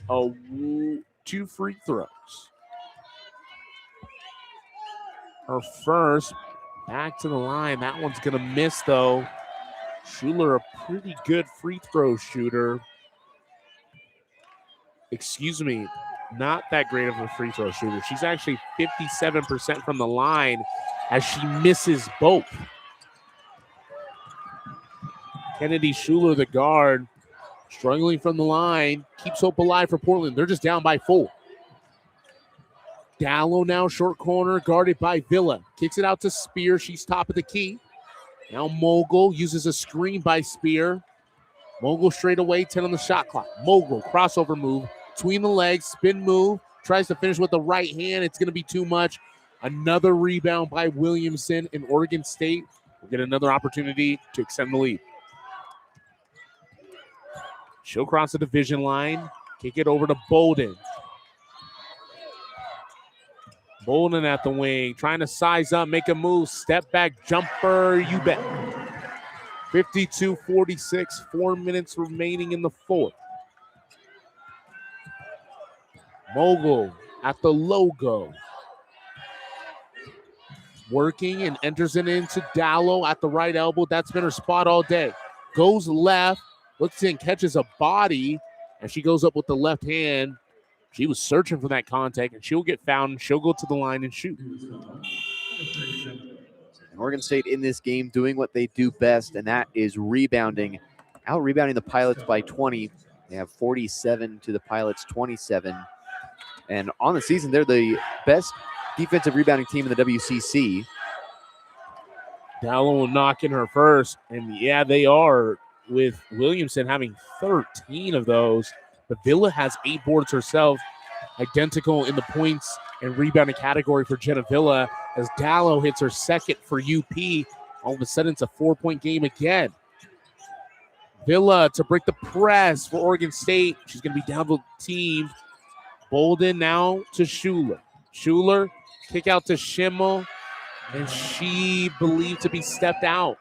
2 free throws. her first. Back to the line. That one's going to miss, though. Schuler, a pretty good free throw shooter. Excuse me, not that great of a free throw shooter. She's actually 57% from the line as she misses both. Kennedy Schuler, the guard, struggling from the line, keeps hope alive for Portland. They're just down by 4. Dallow now short corner, guarded by Villa. Kicks it out to Spear. She's top of the key. Now Mogul uses a screen by Spear. Mogul straight away, 10 on the shot clock. Mogul, crossover move, between the legs, spin move, tries to finish with the right hand. It's going to be too much. Another rebound by Williamson, in Oregon State will get another opportunity to extend the lead. She'll cross the division line, kick it over to Bolden. Bolden at the wing, trying to size up, make a move, step back jumper, you bet. 52-46, 4 minutes remaining in the fourth. Mogul at the logo. Working and enters it into Dallow at the right elbow. That's been her spot all day. Goes left, looks in, catches a body, and she goes up with the left hand. She was searching for that contact, and she'll get fouled, and she'll go to the line and shoot. Oregon State in this game doing what they do best, and that is rebounding. Out-rebounding the Pilots by 20. They have 47 to the Pilots' 27. And on the season, they're the best defensive rebounding team in the WCC. Dallow will knock in her first, and yeah, they are, with Williamson having 13 of those. But Villa has 8 boards herself, identical in the points and rebounding category for Jenna Villa, as Dallow hits her second for UP. All of a sudden, it's a 4-point game again. Villa to break the press for Oregon State. She's going to be double teamed. Bolden now to Schuler. Schuler, kick out to Schimmel, and she believed to be stepped out.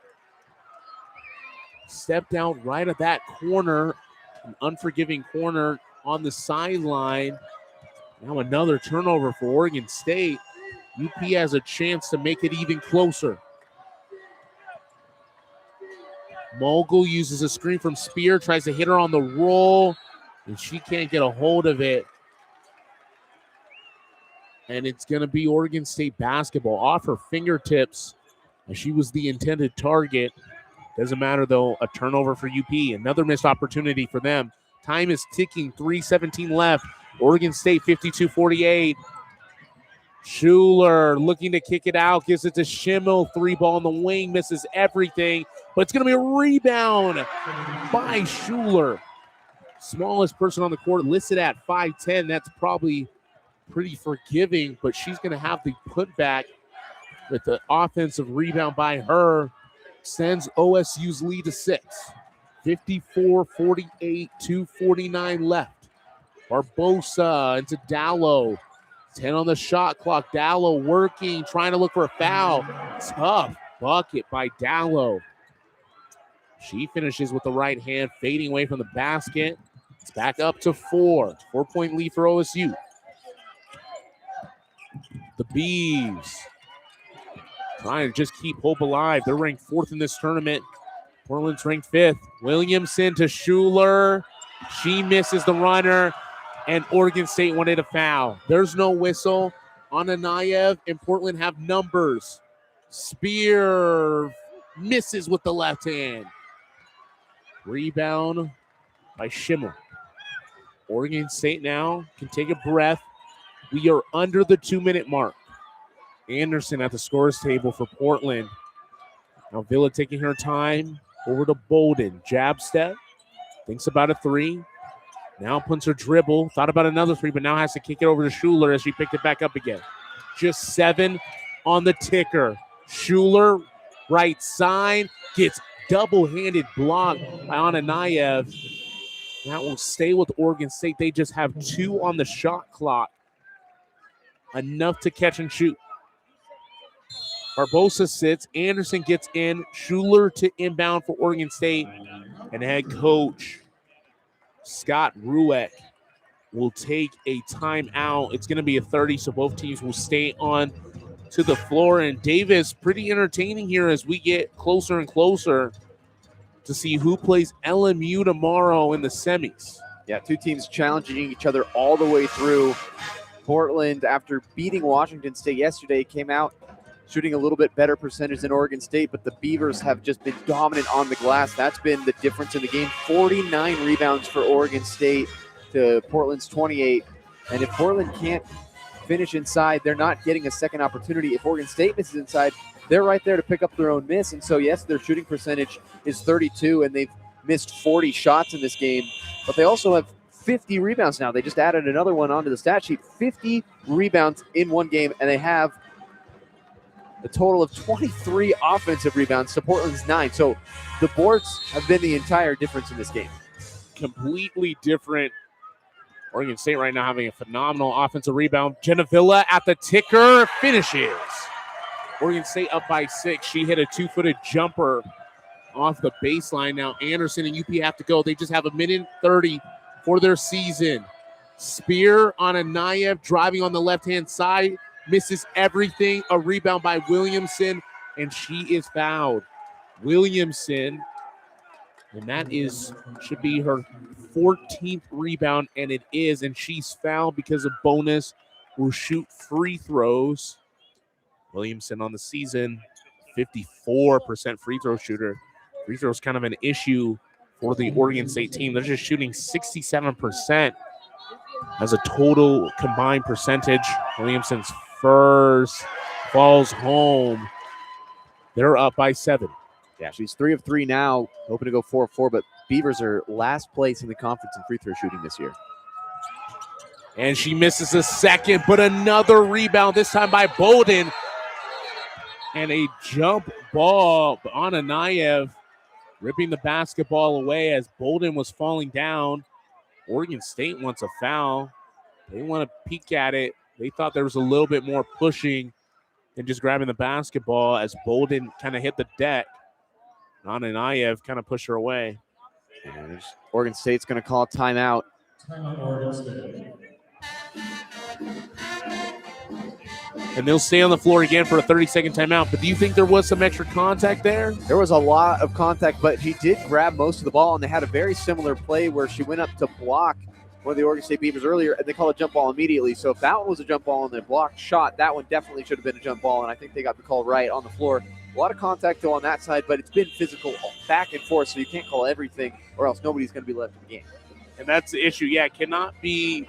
Stepped out right at that corner, an unforgiving corner on the sideline. Now another turnover for Oregon State. UP has a chance to make it even closer. Mogul uses a screen from Spear, tries to hit her on the roll, and she can't get a hold of it. And it's going to be Oregon State basketball off her fingertips, and she was the intended target. Doesn't matter, though, a turnover for UP. Another missed opportunity for them. Time is ticking, 3:17 left. Oregon State 52-48. Schuler looking to kick it out, gives it to Schimmel. 3-ball in the wing, misses everything. But it's going to be a rebound by Schuler. Smallest person on the court, listed at 5'10". That's probably pretty forgiving, but she's going to have the putback with the offensive rebound by her. Sends OSU's lead to 6. 54-48, 2:49 left. Barbosa into Dallow. 10 on the shot clock. Dallow working, trying to look for a foul. Tough bucket by Dallow. She finishes with the right hand, fading away from the basket. It's back up to 4. 4-point lead for OSU. The Beavs trying to just keep hope alive. They're ranked 4th in this tournament. Portland's ranked 5th. Williamson to Schuler. She misses the runner, and Oregon State wanted a foul. There's no whistle. Ananayev and Portland have numbers. Spear misses with the left hand. Rebound by Schimmel. Oregon State now can take a breath. We are under the 2-minute mark. Anderson at the scores table for Portland. Now Villa taking her time. Over to Bolden. Jab step. Thinks about a 3. Now punts her dribble. Thought about another 3, but now has to kick it over to Schuler as she picked it back up again. Just 7 on the ticker. Schuler, right side, gets double-handed block by Ananayev. That will stay with Oregon State. They just have 2 on the shot clock. Enough to catch and shoot. Barbosa sits. Anderson gets in. Schuler to inbound for Oregon State. And head coach Scott Rueck will take a timeout. It's going to be a 30, so both teams will stay on to the floor. And Davis, pretty entertaining here as we get closer and closer to see who plays LMU tomorrow in the semis. Yeah, two teams challenging each other all the way through. Portland, after beating Washington State yesterday, came out shooting a little bit better percentage than Oregon State, but the Beavers have just been dominant on the glass. That's been the difference in the game. 49 rebounds for Oregon State to Portland's 28. And if Portland can't finish inside, they're not getting a second opportunity. If Oregon State misses inside, they're right there to pick up their own miss. And so, yes, their shooting percentage is 32, and they've missed 40 shots in this game, but they also have 50 rebounds now. They just added another one onto the stat sheet. 50 rebounds in one game, and they have a total of 23 offensive rebounds to Portland's 9. So the boards have been the entire difference in this game. Completely different. Oregon State right now having a phenomenal offensive rebound. Genevilla at the ticker finishes. Oregon State up by 6. She hit a 2-footed jumper off the baseline. Now Anderson and UP have to go. They just have a minute 30 for their season. Spear on Anayev driving on the left-hand side. Misses everything. A rebound by Williamson, and she is fouled. Williamson, and that should be her 14th rebound, and it is, and she's fouled because of bonus. Will shoot free throws. Williamson on the season, 54% free throw shooter. Free throws kind of an issue for the Oregon State team. They're just shooting 67% as a total combined percentage. Williamson's first falls home. They're up by 7. Yeah, she's 3 of 3 now, hoping to go 4 of 4, but Beavers are last place in the conference in free throw shooting this year. And she misses a second, but another rebound, this time by Bolden. And a jump ball on Anayev, ripping the basketball away as Bolden was falling down. Oregon State wants a foul. They want to peek at it. They thought there was a little bit more pushing than just grabbing the basketball as Bolden kind of hit the deck. Anayev kind of pushed her away. And Oregon State's going to call a timeout. Timeout, Oregon State. And they'll stay on the floor again for a 30-second timeout. But do you think there was some extra contact there? There was a lot of contact, but she did grab most of the ball, and they had a very similar play where she went up to block one of the Oregon State Beavers earlier, and they called a jump ball immediately. So if that one was a jump ball and they blocked shot, that one definitely should have been a jump ball, and I think they got the call right on the floor. A lot of contact, though, on that side, but it's been physical back and forth, so you can't call everything, or else nobody's going to be left in the game. And that's the issue. Yeah, it cannot be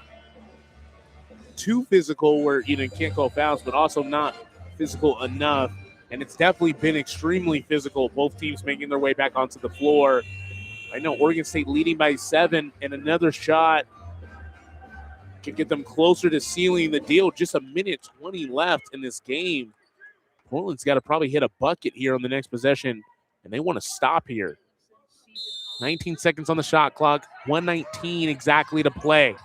too physical where you can't call fouls, but also not physical enough. And it's definitely been extremely physical. Both teams making their way back onto the floor. I know Oregon State leading by 7, and another shot could get them closer to sealing the deal. Just a minute 20 left in this game. Portland's got to probably hit a bucket here on the next possession, and they want to stop here. 19 seconds on the shot clock, 1:19 exactly to play.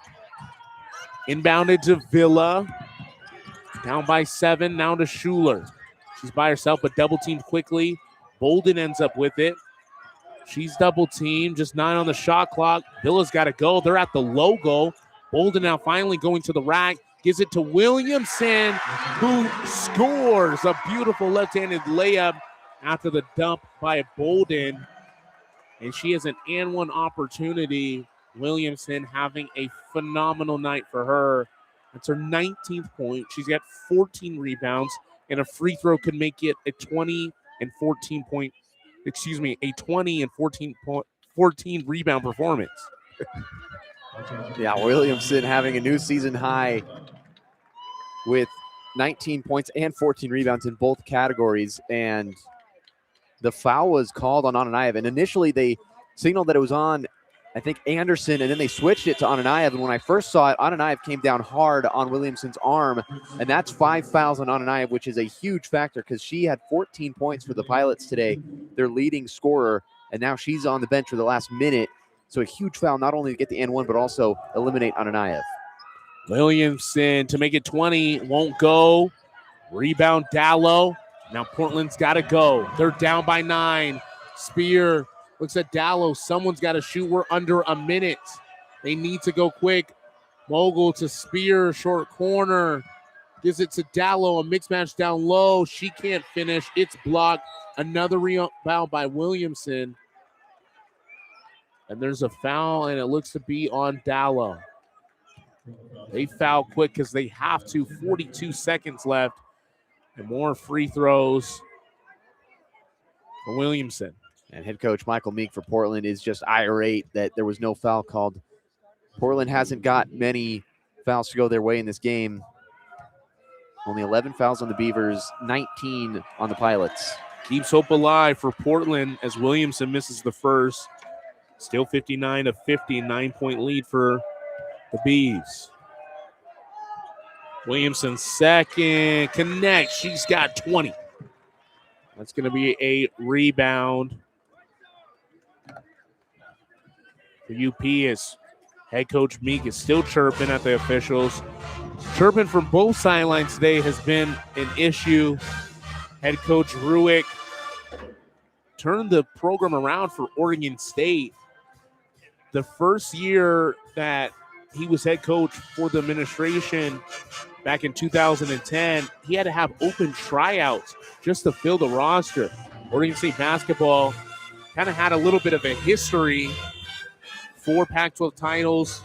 Inbounded to Villa. Down by 7, now to Schuler. She's by herself, but double-teamed quickly. Bolden ends up with it. She's double-teamed, just 9 on the shot clock. Villa's got to go. They're at the logo. Bolden now finally going to the rack. Gives it to Williamson, who scores a beautiful left-handed layup after the dump by Bolden. And she has an and-one opportunity. Williamson having a phenomenal night for her. It's her 19th point. She's got 14 rebounds, and a free throw could make it a 20 and 14 rebound performance. Yeah, Williamson having a new season high with 19 points and 14 rebounds in both categories. And the foul was called on Anayev. And initially they signaled that it was on, I think, Anderson, and then they switched it to Anayev. And when I first saw it, Anayev came down hard on Williamson's arm. And that's 5 fouls on Anayev, which is a huge factor because she had 14 points for the Pilots today, their leading scorer. And now she's on the bench for the last minute. So a huge foul, not only to get the N1, but also eliminate Anayev. Williamson to make it 20, won't go. Rebound Dallow. Now Portland's got to go. They're down by 9. Spear looks at Dallow. Someone's got to shoot. We're under a minute. They need to go quick. Mogul to Spear, short corner. Gives it to Dallow, a mixed match down low. She can't finish. It's blocked. Another rebound by Williamson. And there's a foul, and it looks to be on Dallow. They foul quick because they have to. 42 seconds left. And more free throws for Williamson. And head coach Michael Meek for Portland is just irate that there was no foul called. Portland hasn't got many fouls to go their way in this game. Only 11 fouls on the Beavers, 19 on the Pilots. Keeps hope alive for Portland as Williamson misses the first. Still 59-50, 9-point lead for the Bees. Williamson second, connect. She's got 20. That's going to be a rebound for UP as head coach Meek is still chirping at the officials. Chirping from both sidelines today has been an issue. Head coach Ruick turned the program around for Oregon State. The first year that he was head coach for the administration back in 2010, he had to have open tryouts just to fill the roster. Oregon State basketball kind of had a little bit of a history. 4 Pac-12 titles,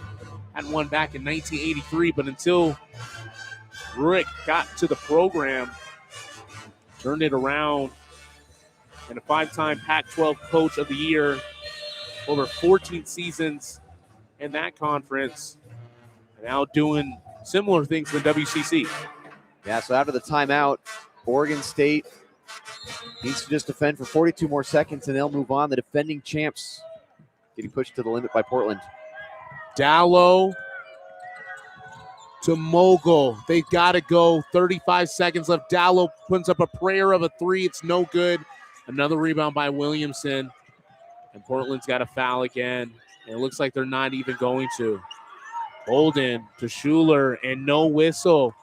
had one back in 1983, but until Ruick got to the program, turned it around, and a 5-time Pac-12 Coach of the Year, over 14 seasons in that conference, and now doing similar things in the WCC. Yeah, so after the timeout, Oregon State needs to just defend for 42 more seconds, and they'll move on. The defending champs getting pushed to the limit by Portland. Dallow to Mogul. They got to go. 35 seconds left. Dallow puts up a prayer of a 3. It's no good. Another rebound by Williamson. And Portland's got a foul again. And it looks like they're not even going to. Holden to Schuler and no whistle.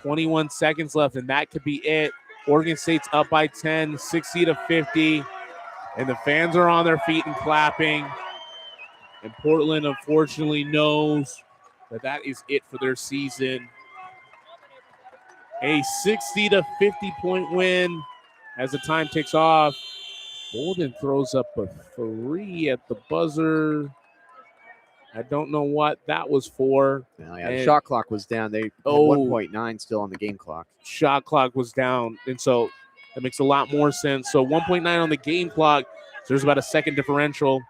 21 seconds left, and that could be it. Oregon State's up by 10, 60-50. And the fans are on their feet and clapping. And Portland, unfortunately, knows that that is it for their season. A 60-50 win as the time ticks off. Holden throws up a 3 at the buzzer. I don't know what that was for. Well, yeah, the shot clock was down. They had 1.9 still on the game clock. Shot clock was down, and so that makes a lot more sense. So 1.9 on the game clock. So there's about a second differential.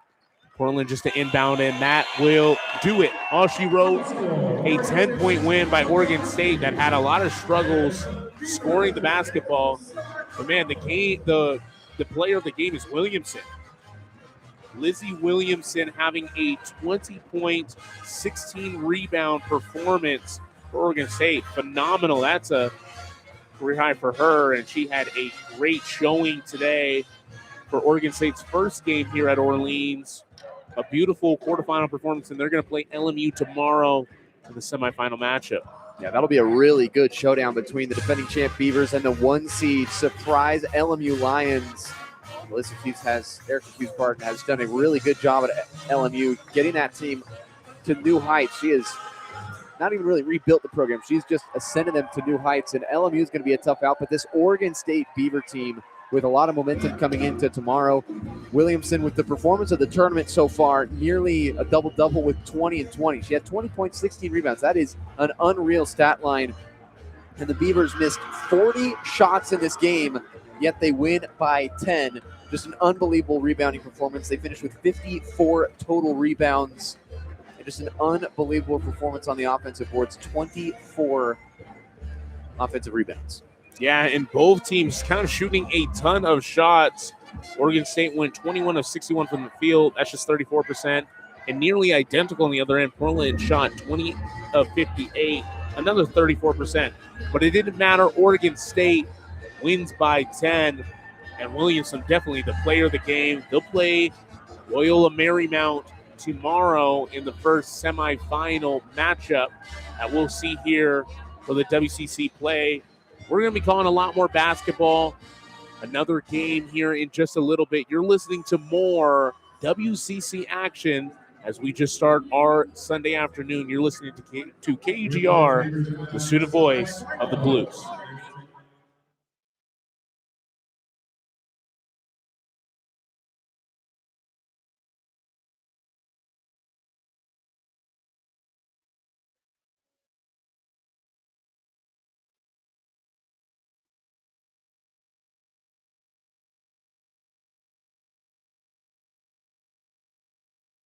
Portland just to inbound, and that will do it. All she wrote, a 10-point win by Oregon State that had a lot of struggles scoring the basketball. But man, the player of the game is Williamson. Lizzie Williamson having a 20-point, 16-rebound performance for Oregon State. Phenomenal. That's a career high for her, and she had a great showing today for Oregon State's first game here at Orleans. A beautiful quarterfinal performance, and they're going to play LMU tomorrow in the semifinal matchup. Yeah, that'll be a really good showdown between the defending champ Beavers and the 1-seed surprise LMU Lions. Erica Hughes has done a really good job at LMU getting that team to new heights. She has not even really rebuilt the program. She's just ascended them to new heights, and LMU is going to be a tough out. But this Oregon State Beaver team with a lot of momentum coming into tomorrow. Williamson with the performance of the tournament so far, nearly a double-double with 20 and 20. She had 20 points, 16 rebounds. That is an unreal stat line. And the Beavers missed 40 shots in this game, yet they win by 10. Just an unbelievable rebounding performance. They finished with 54 total rebounds. And just an unbelievable performance on the offensive boards, 24 offensive rebounds. Yeah, and both teams kind of shooting a ton of shots. Oregon State went 21 of 61 from the field. That's just 34%. And nearly identical on the other end. Portland shot 20 of 58, another 34%. But it didn't matter. Oregon State wins by 10. And Williamson definitely the player of the game. They'll play Loyola Marymount tomorrow in the first semifinal matchup that we'll see here for the WCC play. We're going to be calling a lot more basketball. Another game here in just a little bit. You're listening to more WCC action as we just start our Sunday afternoon. You're listening to KUGR, the student voice of the Blues.